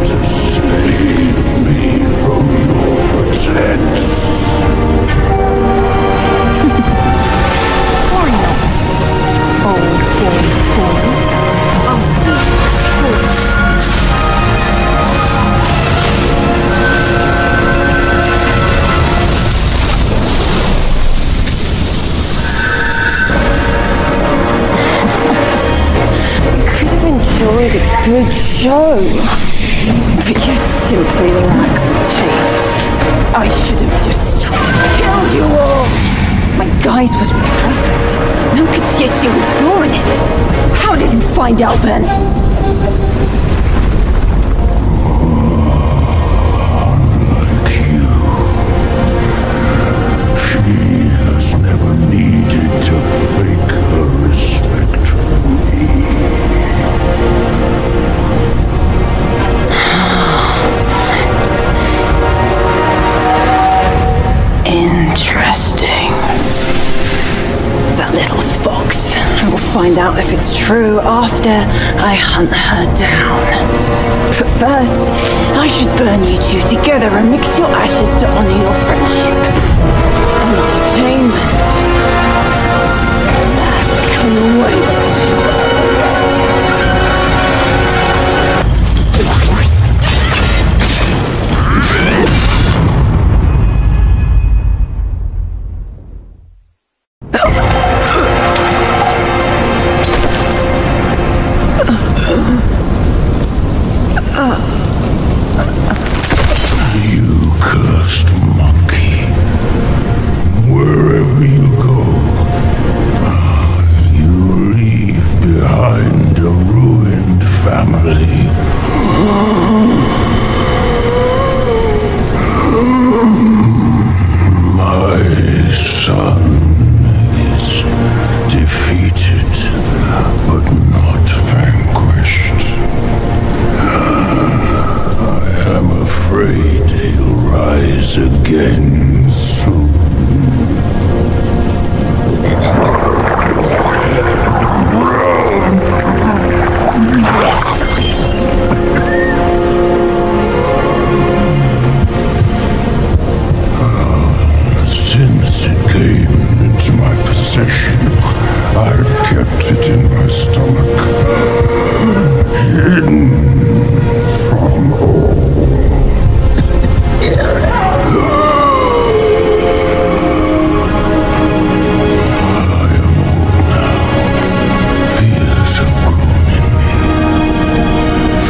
to save me from your pretense. Old boy, I'll see you short. You could have enjoyed a good show, but you simply lack the taste. I should have just killed you all. My guise was perfect. No one could see a single flaw in it. How did you find out then? Unlike you, she has never needed to fake her respect for me. Interesting. That little fox. I will find out if it's true after I hunt her down. But first, I should burn you two together and mix your ashes to honor your friendship. Entertainment. That can wait. You cursed monkey. Wherever you go, you leave behind a ruined family. My son is defeated, but not vanquished. I am afraid he'll rise again soon. Since it came into my possession, I've kept it in my stomach, hidden from all. I am old now. Fears have grown in me.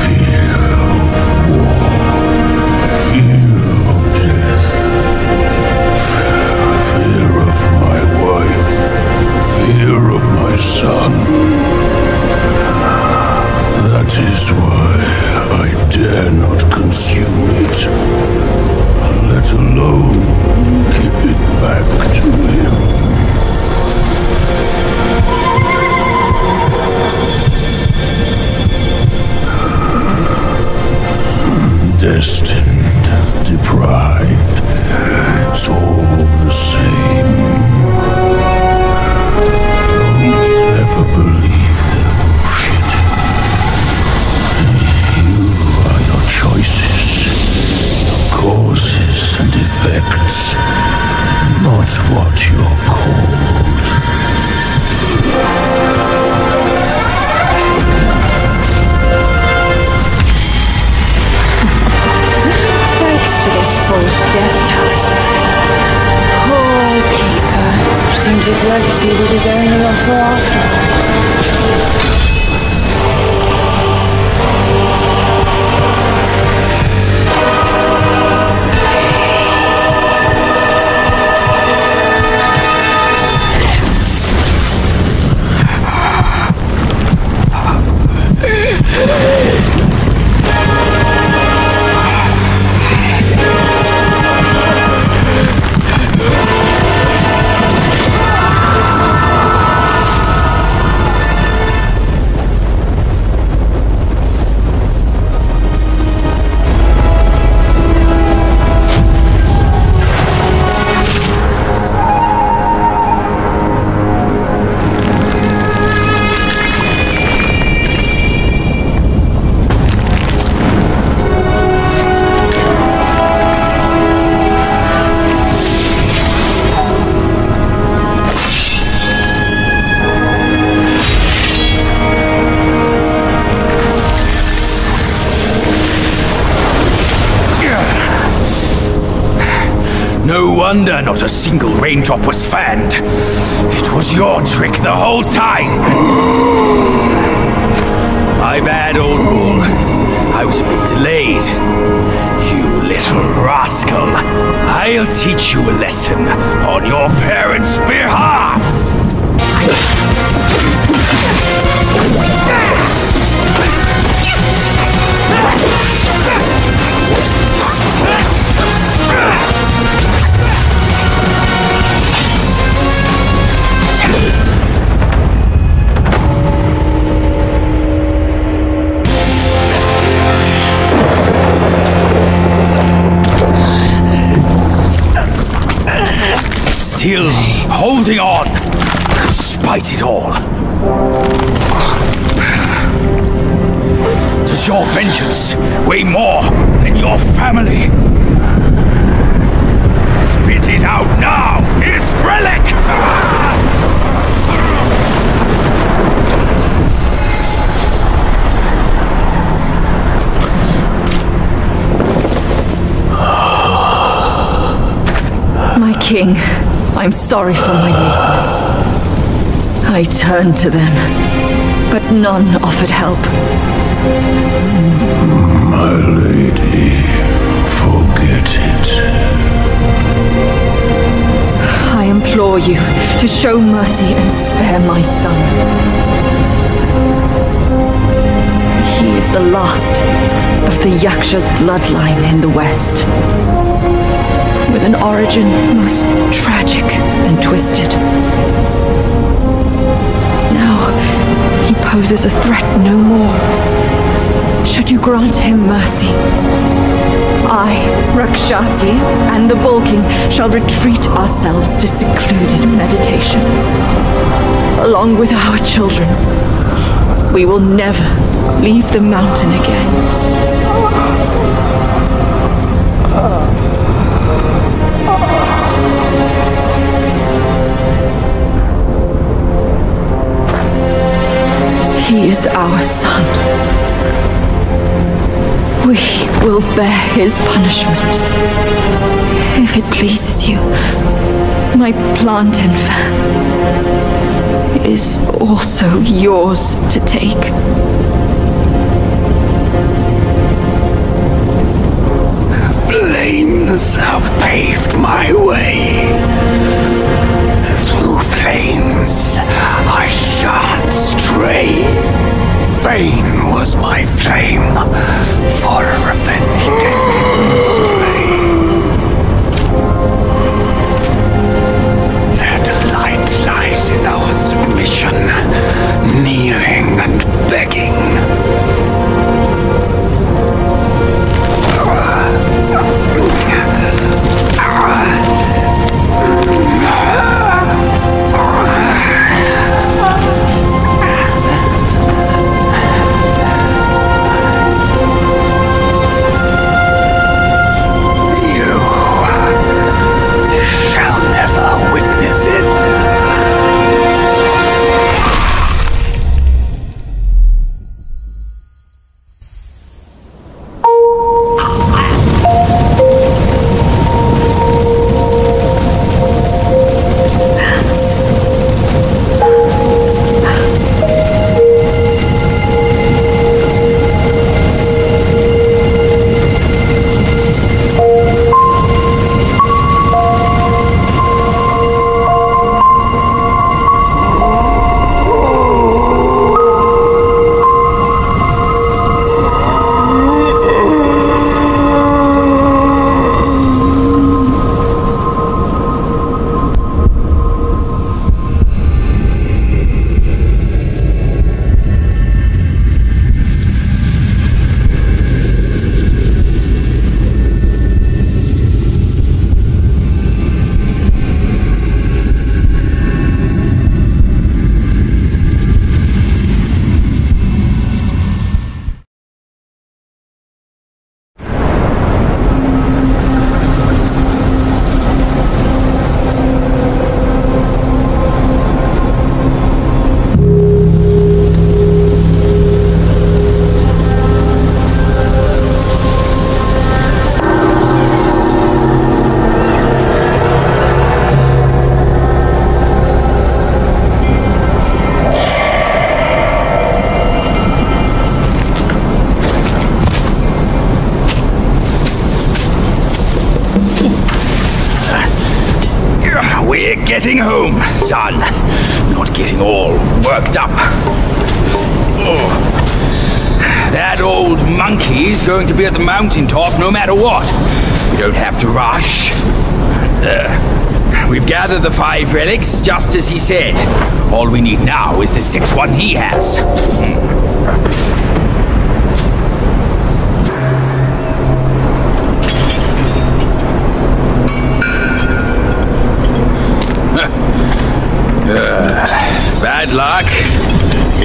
Fear of war. Fear of death. Fear of my wife. Fear of my son. That is why I dare not consume it, let alone give it back to him. Destined, deprived, it's all the same. Don't ever believe their bullshit. You are your choices, your causes and effects, not what you're called. Thanks to this false death talisman. Poor keeper. Seems his legacy was his only offer after all. No wonder not a single raindrop was fanned. It was your trick the whole time. My bad, old bull. I was a bit delayed. You little rascal. I'll teach you a lesson on your parents' behalf! Still holding on, despite it all. Does your vengeance weigh more than your family? Spit it out now, his relic! My king, I'm sorry for my weakness. I turned to them, but none offered help. My lady, forget it. I implore you to show mercy and spare my son. He is the last of the Yaksha's bloodline in the West, with an origin most tragic and twisted. Now, he poses a threat no more. Should you grant him mercy, I, Rakshasi, and the Bull King shall retreat ourselves to secluded meditation. Along with our children, we will never leave the mountain again. He is our son. We will bear his punishment. If it pleases you, my plantain fan is also yours to take. Flames have paved my way. Through flames, I shan't stray. Fame was my flame, for revenge destined to stray. That light lies in our submission, kneeling and begging. We're getting home, son. Not getting all worked up. Oh. That old monkey's going to be at the mountaintop no matter what. We don't have to rush. We've gathered the 5 relics, just as he said. All we need now is the 6th one he has. Bad luck.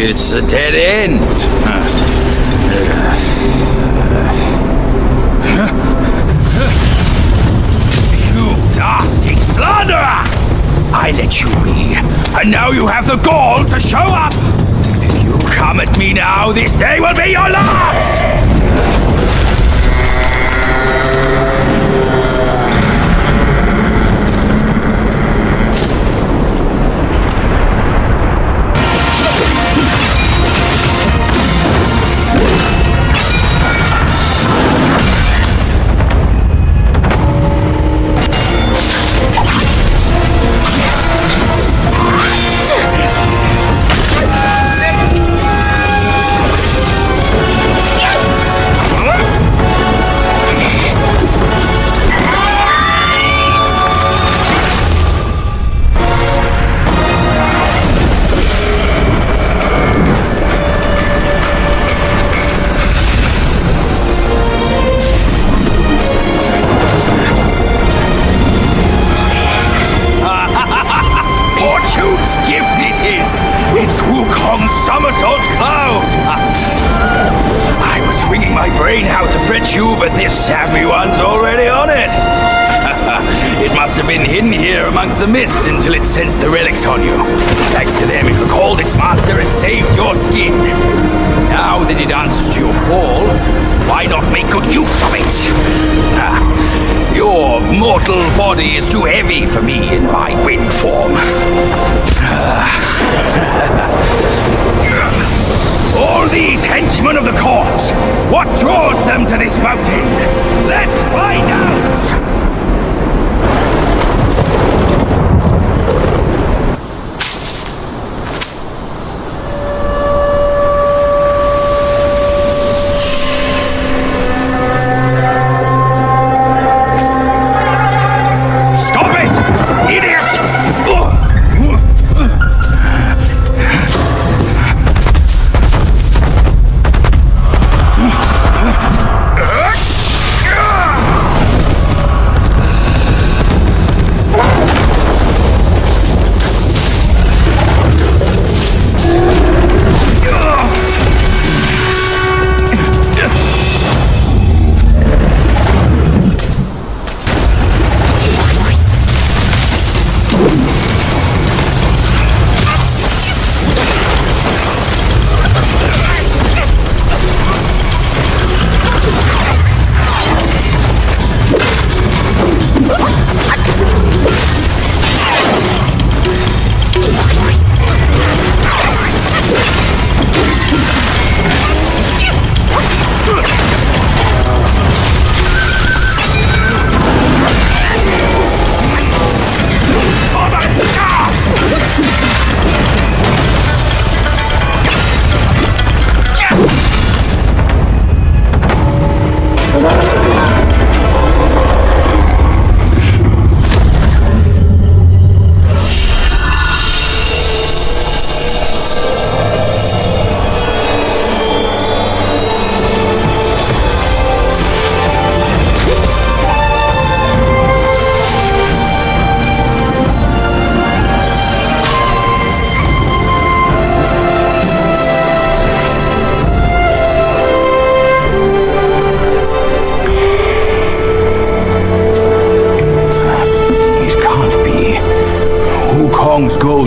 It's a dead end. You nasty slanderer! I let you be, and now you have the gall to show up! If you come at me now, this day will be your last! It's Wukong's somersault cloud! I was wringing my brain how to fetch you, but this savvy one's already on it! It must have been hidden here amongst the mist until it sensed the relics on you. Thanks to them, it recalled its master and saved your skin. Now that it answers to your call, why not make good use of it? Your mortal body is too heavy for me in my wind form. All these henchmen of the court, what draws them to this mountain? Let's find out!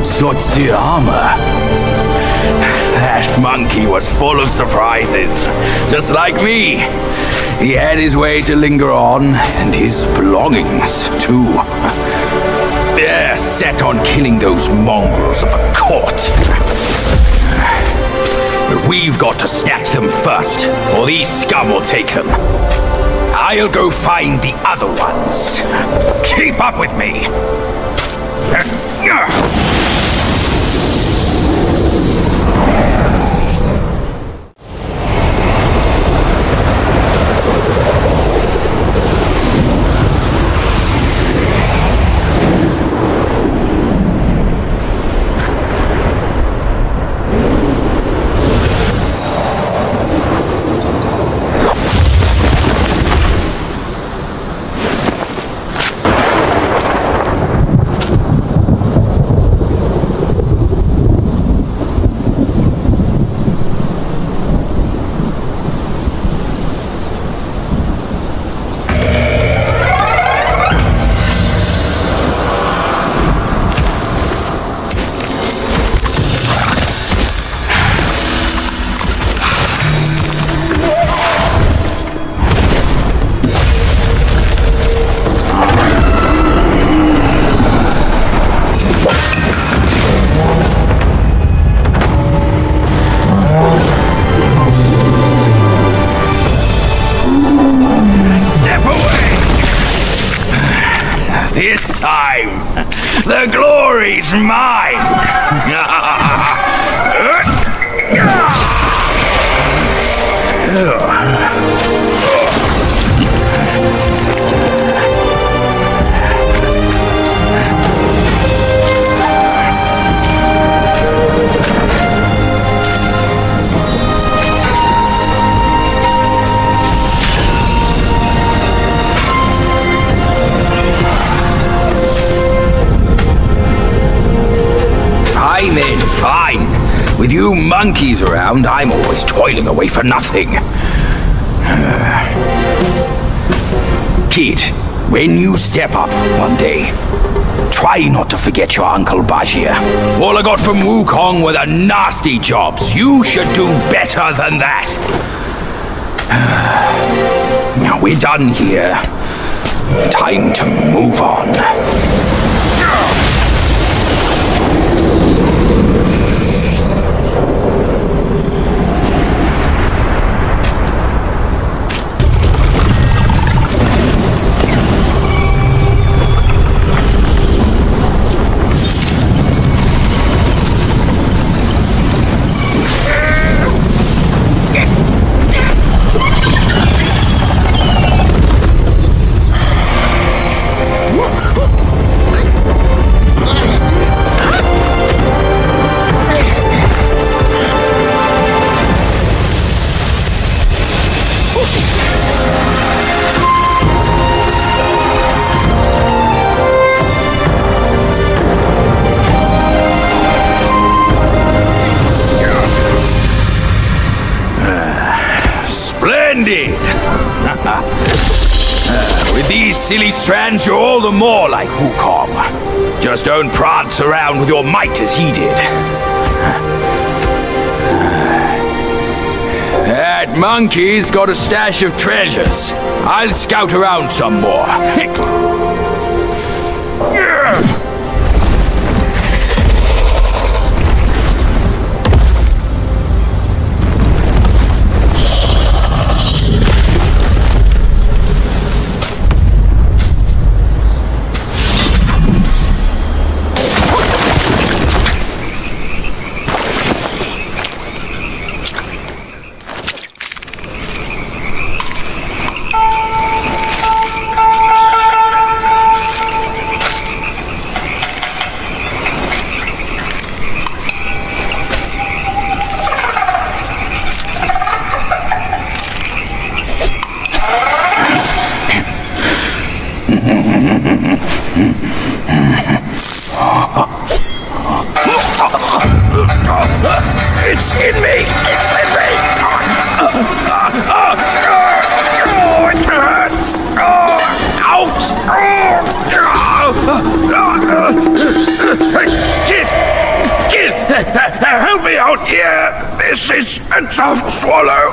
Zotzi armor. That monkey was full of surprises, just like me. He had his way to linger on, and his belongings, too. They're set on killing those mongrels of a court. But we've got to snatch them first, or these scum will take them. I'll go find the other ones. Keep up with me. This time, the glory's mine! Fine then, fine. With you monkeys around, I'm always toiling away for nothing. Kid, when you step up one day, try not to forget your Uncle Bajir. All I got from Wukong were the nasty jobs. You should do better than that. Now we're done here. Time to move on. Splendid! With these silly strands, you're all the more like Wukong. Just don't prance around with your might as he did. That monkey's got a stash of treasures. I'll scout around some more. It's in me! It's in me! Oh, it hurts! Ouch! Kid! Help me out here! This is a tough swallow!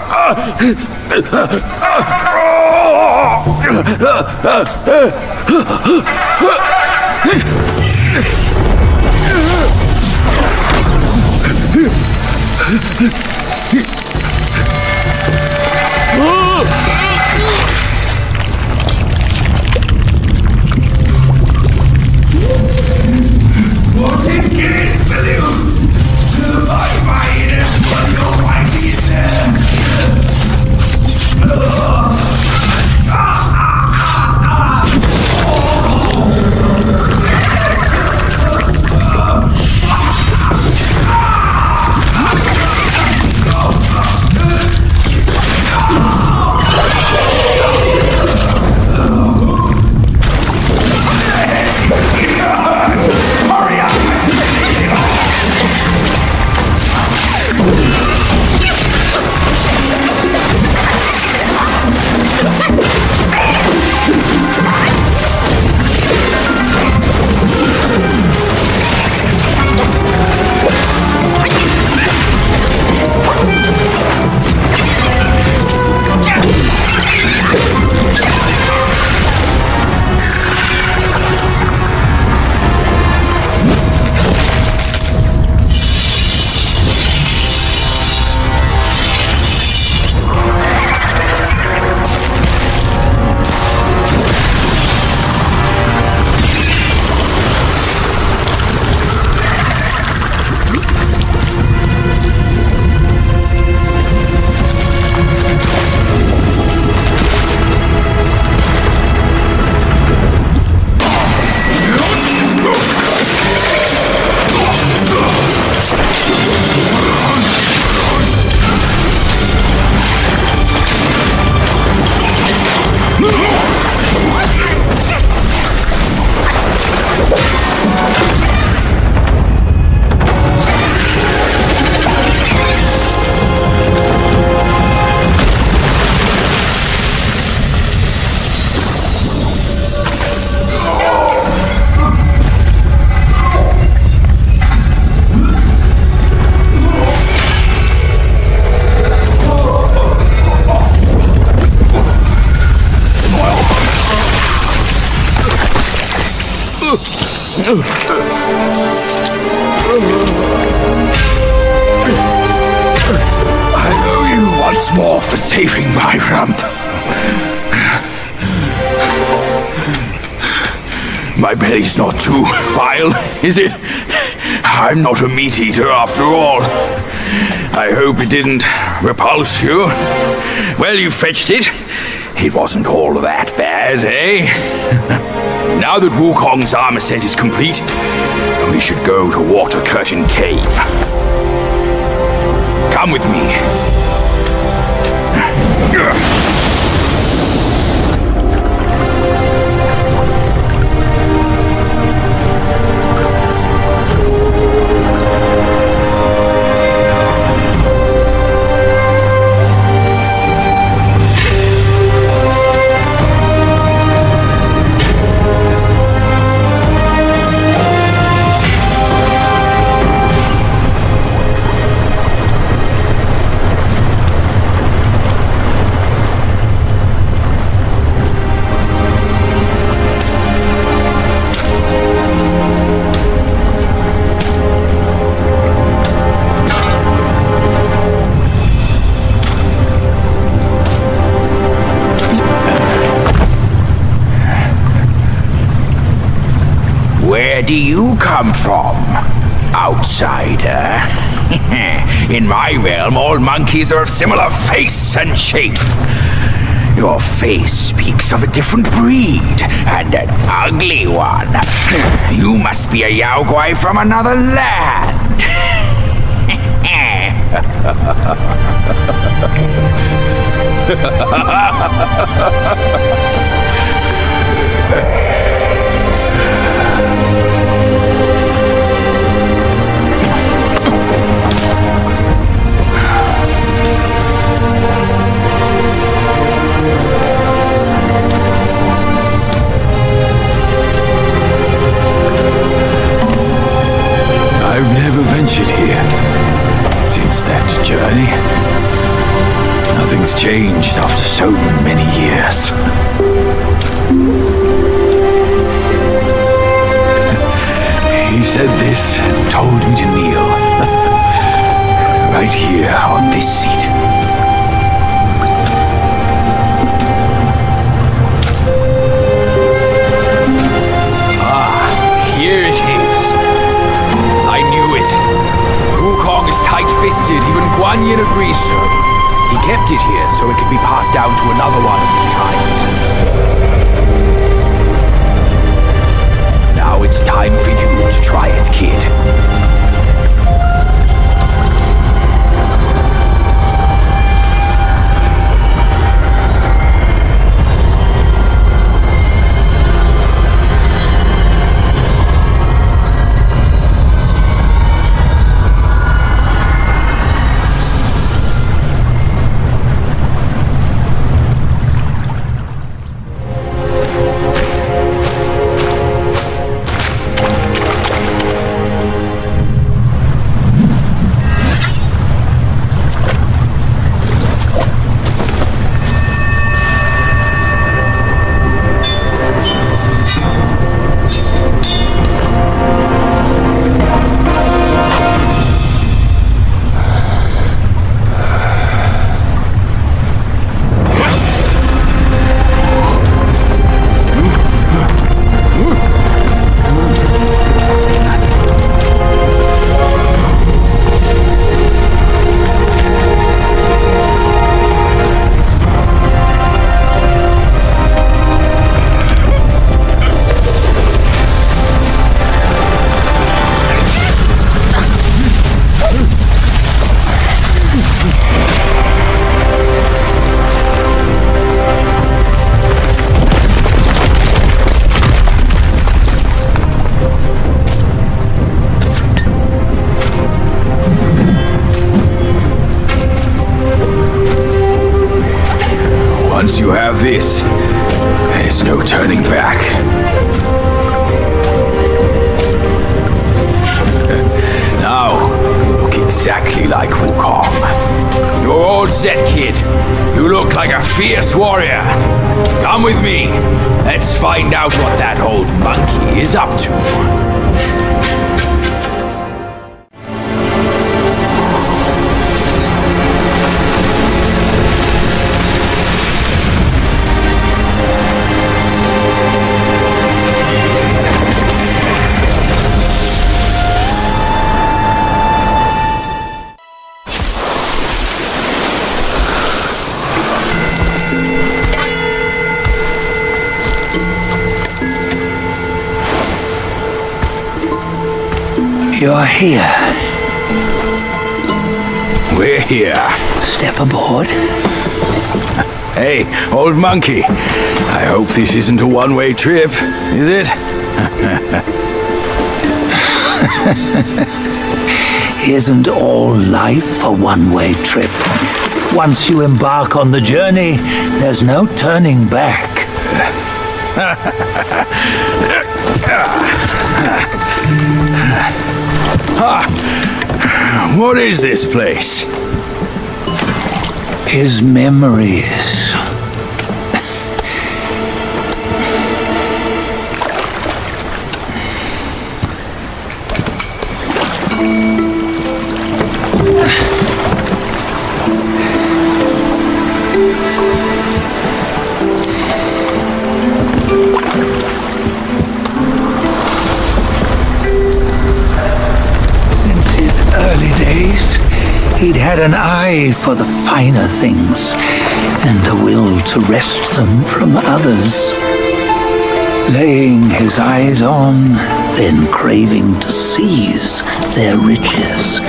I owe you once more for saving my rump. My belly's not too vile, is it? I'm not a meat eater after all. I hope it didn't repulse you. Well, you fetched it. It wasn't all that bad, eh? Now that Wukong's armor set is complete, we should go to Water Curtain Cave. Come with me. Where do you come from, outsider? In my realm, all monkeys are of similar face and shape. Your face speaks of a different breed, and an ugly one. You must be a Yaogwai from another land. I've never ventured here since that journey. Nothing's changed after so many years. He said this and told me to kneel. Right here on this seat. Here it is. I knew it. Wukong is tight-fisted, even Guan Yin agrees so. He kept it here so it could be passed down to another one of his kind. Now it's time for you to try it, kid. Once you have this, there's no turning back. Now, you look exactly like Wukong. You're all set, kid. You look like a fierce warrior. Come with me. Let's find out what that old monkey is up to. You're here. We're here. Step aboard. Hey, old monkey. I hope this isn't a one-way trip, is it? Isn't all life a one-way trip? Once you embark on the journey, there's no turning back. What is this place? His memories. He'd had an eye for the finer things, and a will to wrest them from others. Laying his eyes on, then craving to seize their riches.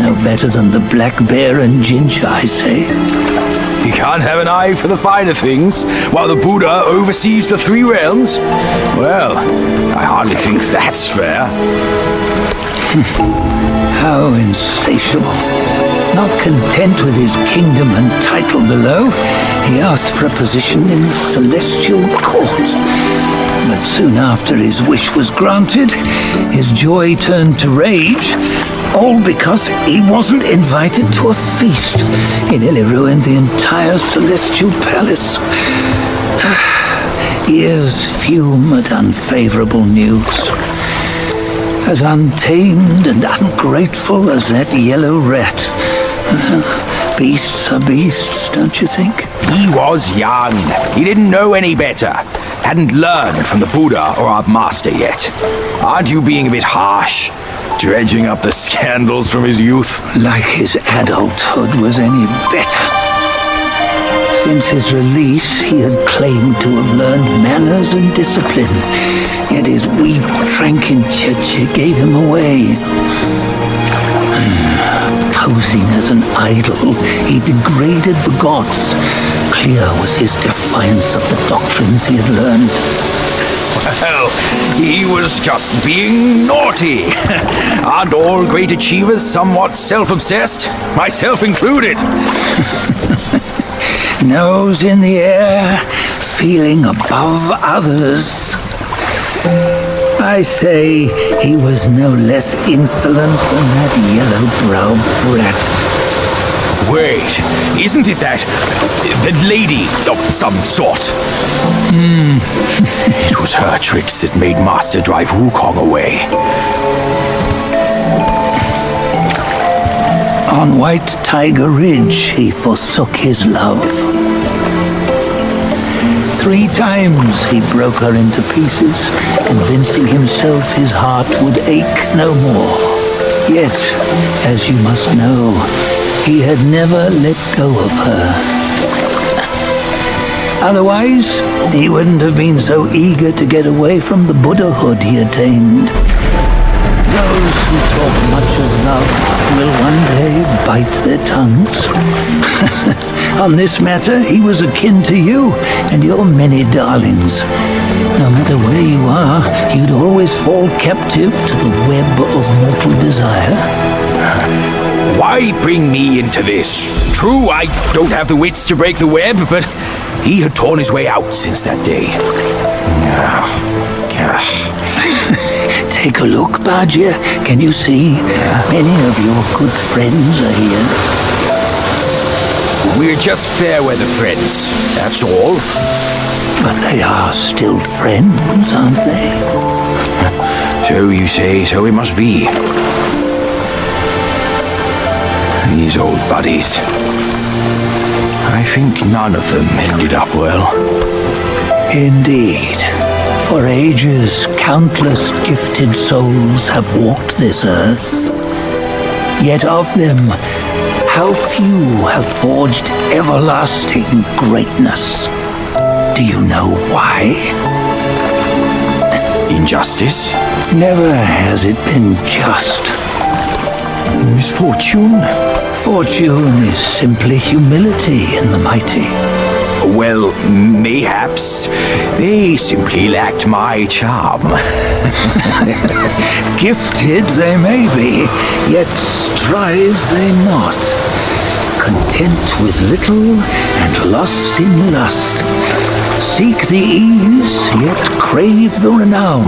No better than the black bear and Ginja, I say. You can't have an eye for the finer things, while the Buddha oversees the three realms? Well, I hardly think that's fair. How insatiable. Not content with his kingdom and title below, he asked for a position in the celestial court. But soon after his wish was granted, his joy turned to rage, all because he wasn't invited to a feast. He nearly ruined the entire celestial palace. Ears fume at unfavorable news. As untamed and ungrateful as that yellow rat. Beasts are beasts, don't you think? He was young. He didn't know any better. Hadn't learned from the Buddha or our master yet. Aren't you being a bit harsh? Dredging up the scandals from his youth? Like his adulthood was any better. Since his release, he had claimed to have learned manners and discipline. Yet his weak Frankenchurch gave him away. Posing as an idol, he degraded the gods. Clear was his defiance of the doctrines he had learned. Well, he was just being naughty. Aren't all great achievers somewhat self-obsessed? Myself included. Nose in the air, feeling above others. I say he was no less insolent than that yellow-browed brat. Wait, isn't it that lady of some sort? It was her tricks that made Master drive Wukong away. On White Tiger Ridge, he forsook his love. 3 times he broke her into pieces, convincing himself his heart would ache no more. Yet, as you must know, he had never let go of her. Otherwise, he wouldn't have been so eager to get away from the Buddhahood he attained. Those who talk much of love will one day bite their tongues. On this matter, he was akin to you and your many darlings. No matter where you are, you'd always fall captive to the web of mortal desire. Why bring me into this? True, I don't have the wits to break the web, but he had torn his way out since that day. Take a look, Bajia. Can you see? Many of your good friends are here. We're just fair weather friends, that's all. But they are still friends, aren't they? So you say, so it must be. These old buddies. I think none of them ended up well. Indeed. For ages, countless gifted souls have walked this earth. Yet of them, how few have forged everlasting greatness? Do you know why? Injustice? Never has it been just. Misfortune? Fortune is simply humility in the mighty. Well, mayhaps they simply lacked my charm. Gifted they may be, yet strive they not. Content with little and lost in lust. Seek the ease, yet crave the renown.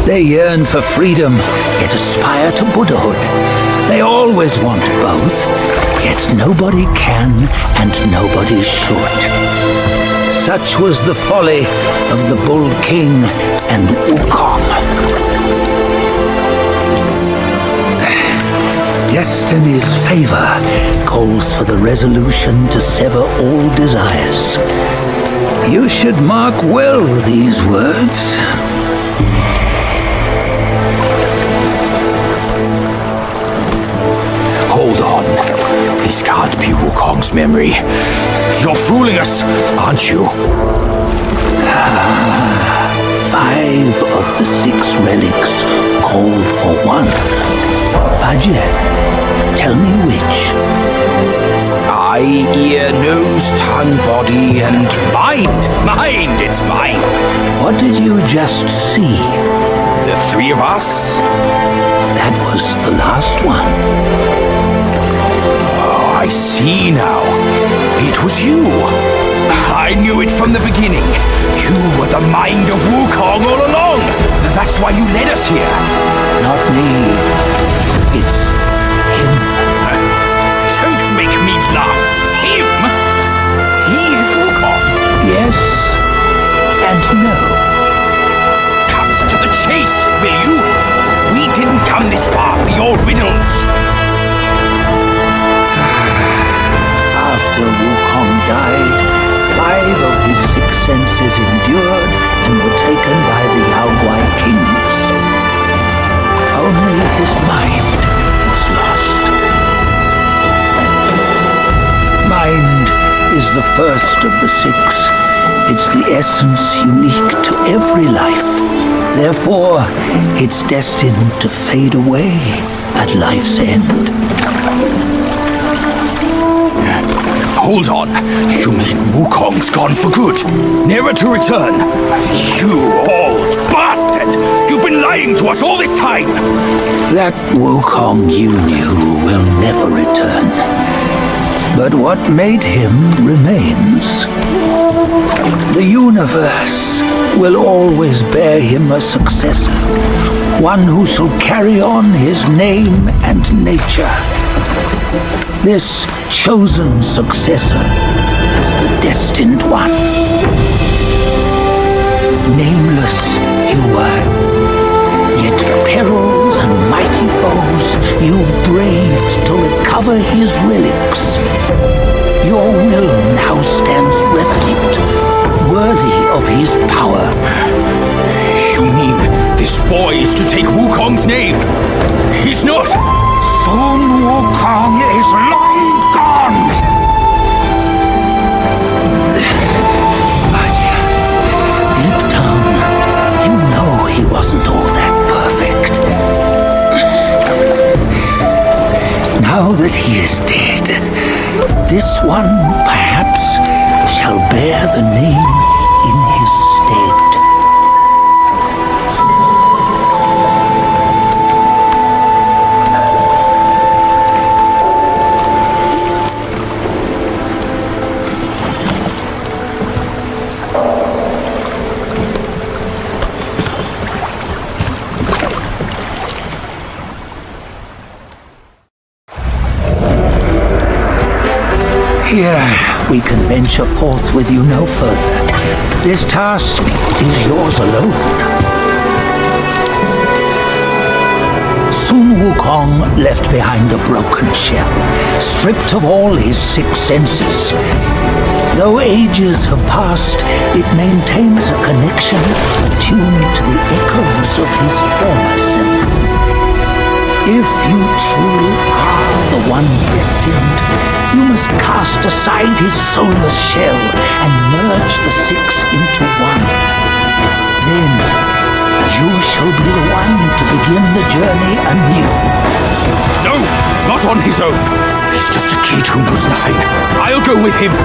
They yearn for freedom, yet aspire to Buddhahood. They always want both, yet nobody can and nobody should. Such was the folly of the Bull King and Wukong. Destiny's favor calls for the resolution to sever all desires. You should mark well these words. Hold on. This can't be Wukong's memory. You're fooling us, aren't you? 5 of the 6 relics call for one. Bajie, tell me which. Eye, ear, nose, tongue, body, and mind. Mind, it's mind. What did you just see? The 3 of us? That was the last one. Oh, I see now. It was you. I knew it from the beginning. You were the mind of Wukong all along. That's why you led us here. Not me. It's him. Don't make me laugh. Him? He is Wukong. Yes and no. Cut to the chase, will you? We didn't come this far for your riddles. After Wukong died, 5 of his 6 senses endured and were taken by the Yaoguai kings. Only his mind was lost. Mind is the first of the 6. It's the essence unique to every life. Therefore, it's destined to fade away at life's end. Hold on. You mean Wukong's gone for good? Never to return? You old bastard! You've been lying to us all this time! That Wukong you knew will never return. But what made him remains. The universe will always bear him a successor. One who shall carry on his name and nature. This chosen successor is the destined one. Nameless you were, yet perils and mighty foes you've braved to recover his relics. Your will now stands resolute, worthy of his power. You mean this boy is to take Wukong's name? He's not! Sun Wukong is long gone! Deep down, you know he wasn't all that perfect. Now that he is dead, this one, perhaps, shall bear the name in his stead. fear we can venture forth with you no further. This task is yours alone. Sun Wukong left behind a broken shell, stripped of all his six senses. Though ages have passed, it maintains a connection attuned to the echoes of his former self. If you truly are the one destined, you must cast aside his soulless shell and merge the six into one. Then you shall be the one to begin the journey anew. No, not on his own. He's just a kid who knows nothing. I'll go with him.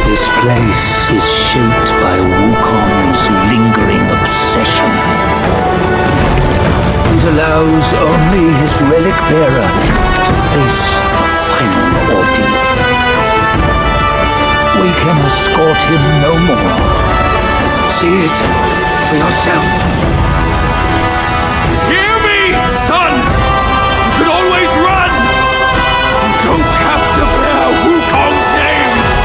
This place is shaped by Wukong's lingering obsession. It allows only his relic bearer to face the final ordeal. We can escort him no more. See it for yourself. Hear me, son! You can always run! You don't have to bear Wukong's name!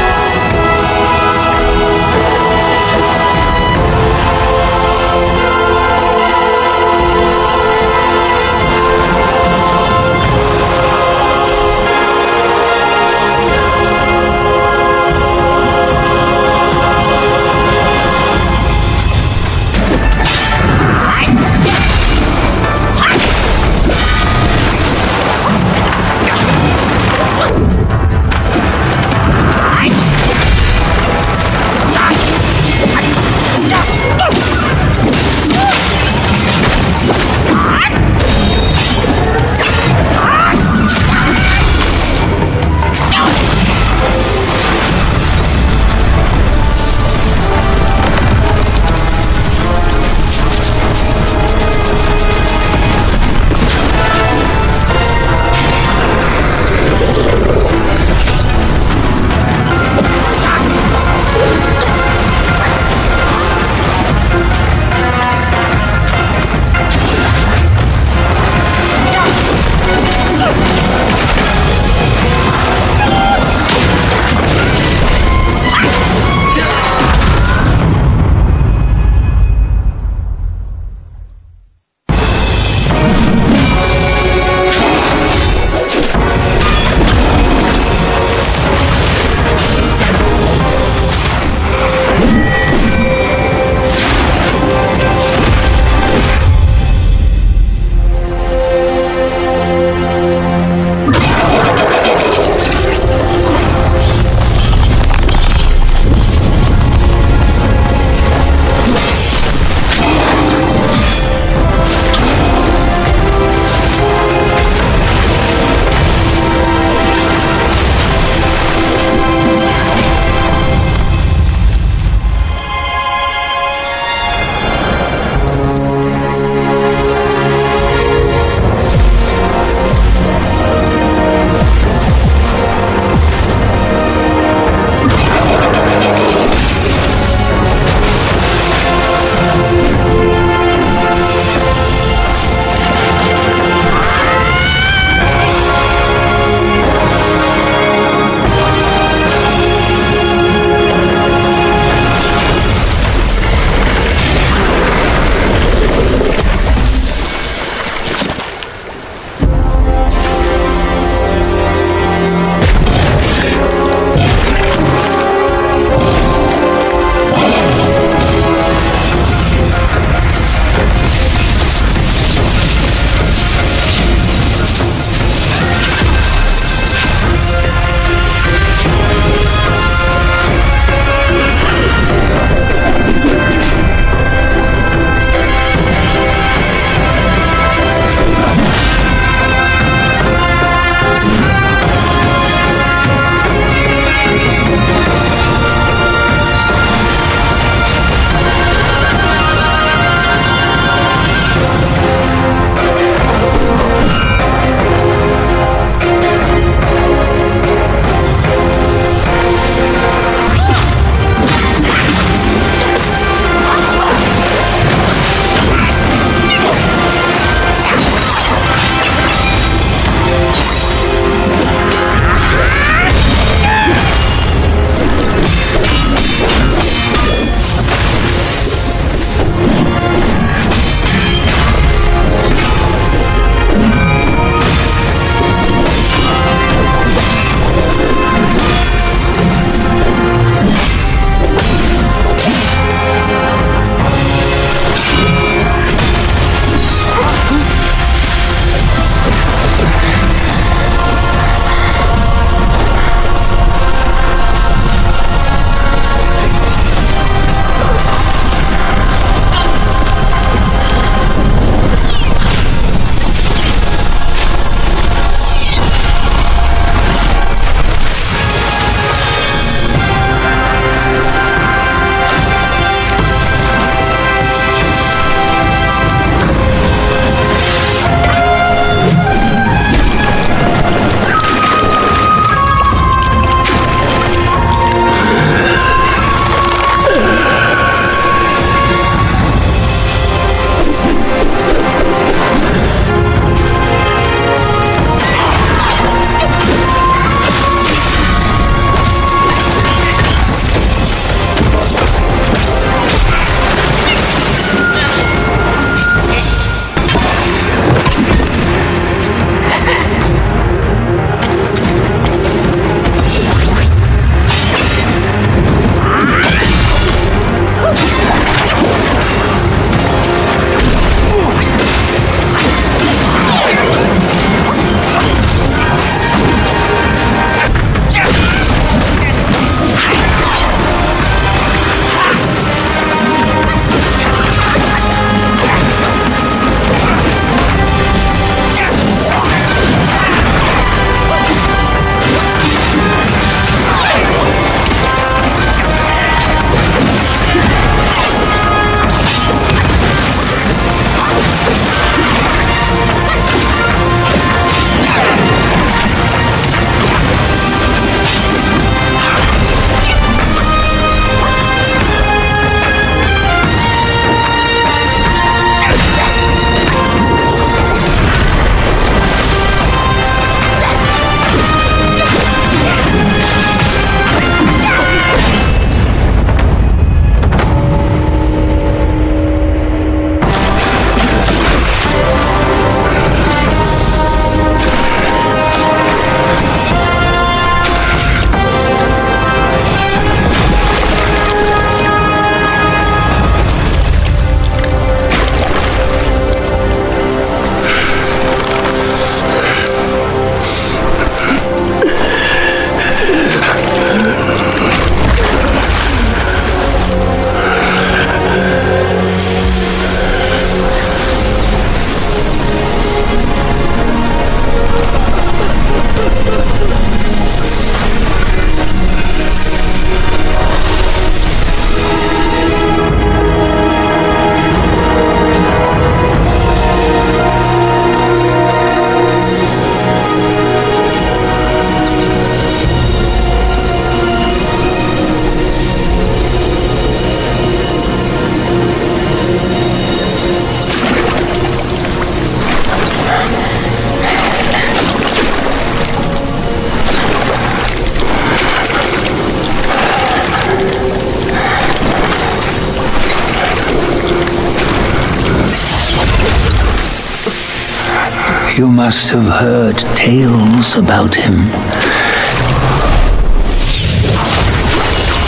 You must have heard tales about him.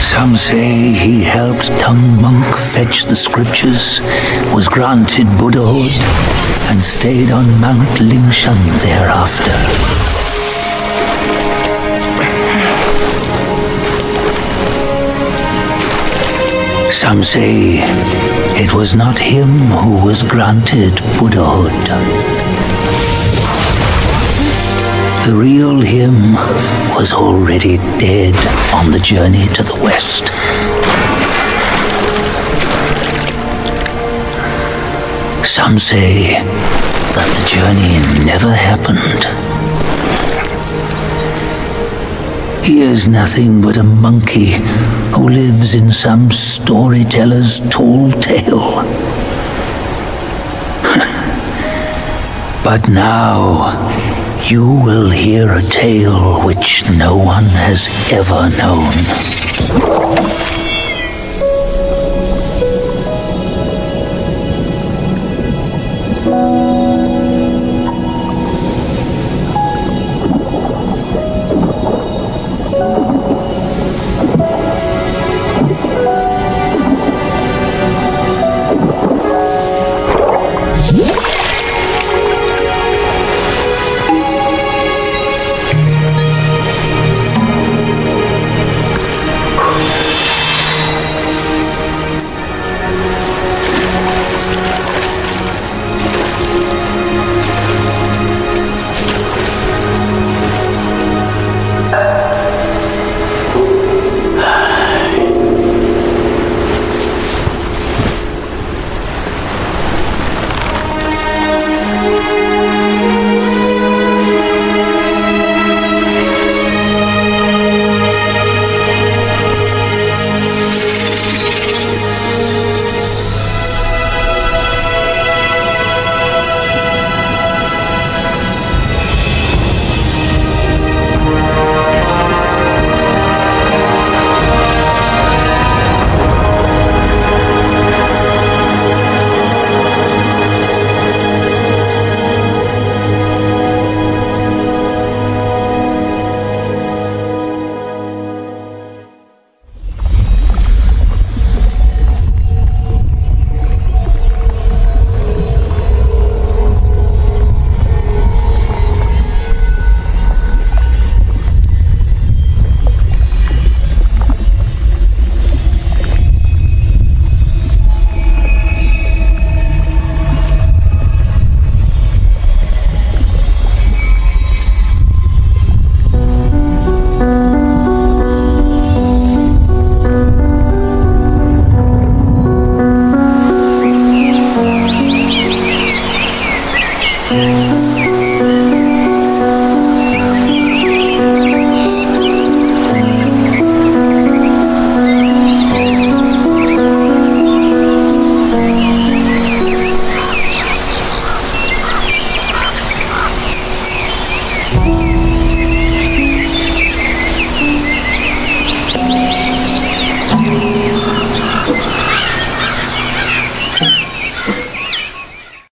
Some say he helped Tung Monk fetch the scriptures, was granted Buddhahood, and stayed on Mount Lingshan thereafter. Some say it was not him who was granted Buddhahood. The real him was already dead on the journey to the west. Some say that the journey never happened. He is nothing but a monkey who lives in some storyteller's tall tale. But now, you will hear a tale which no one has ever known.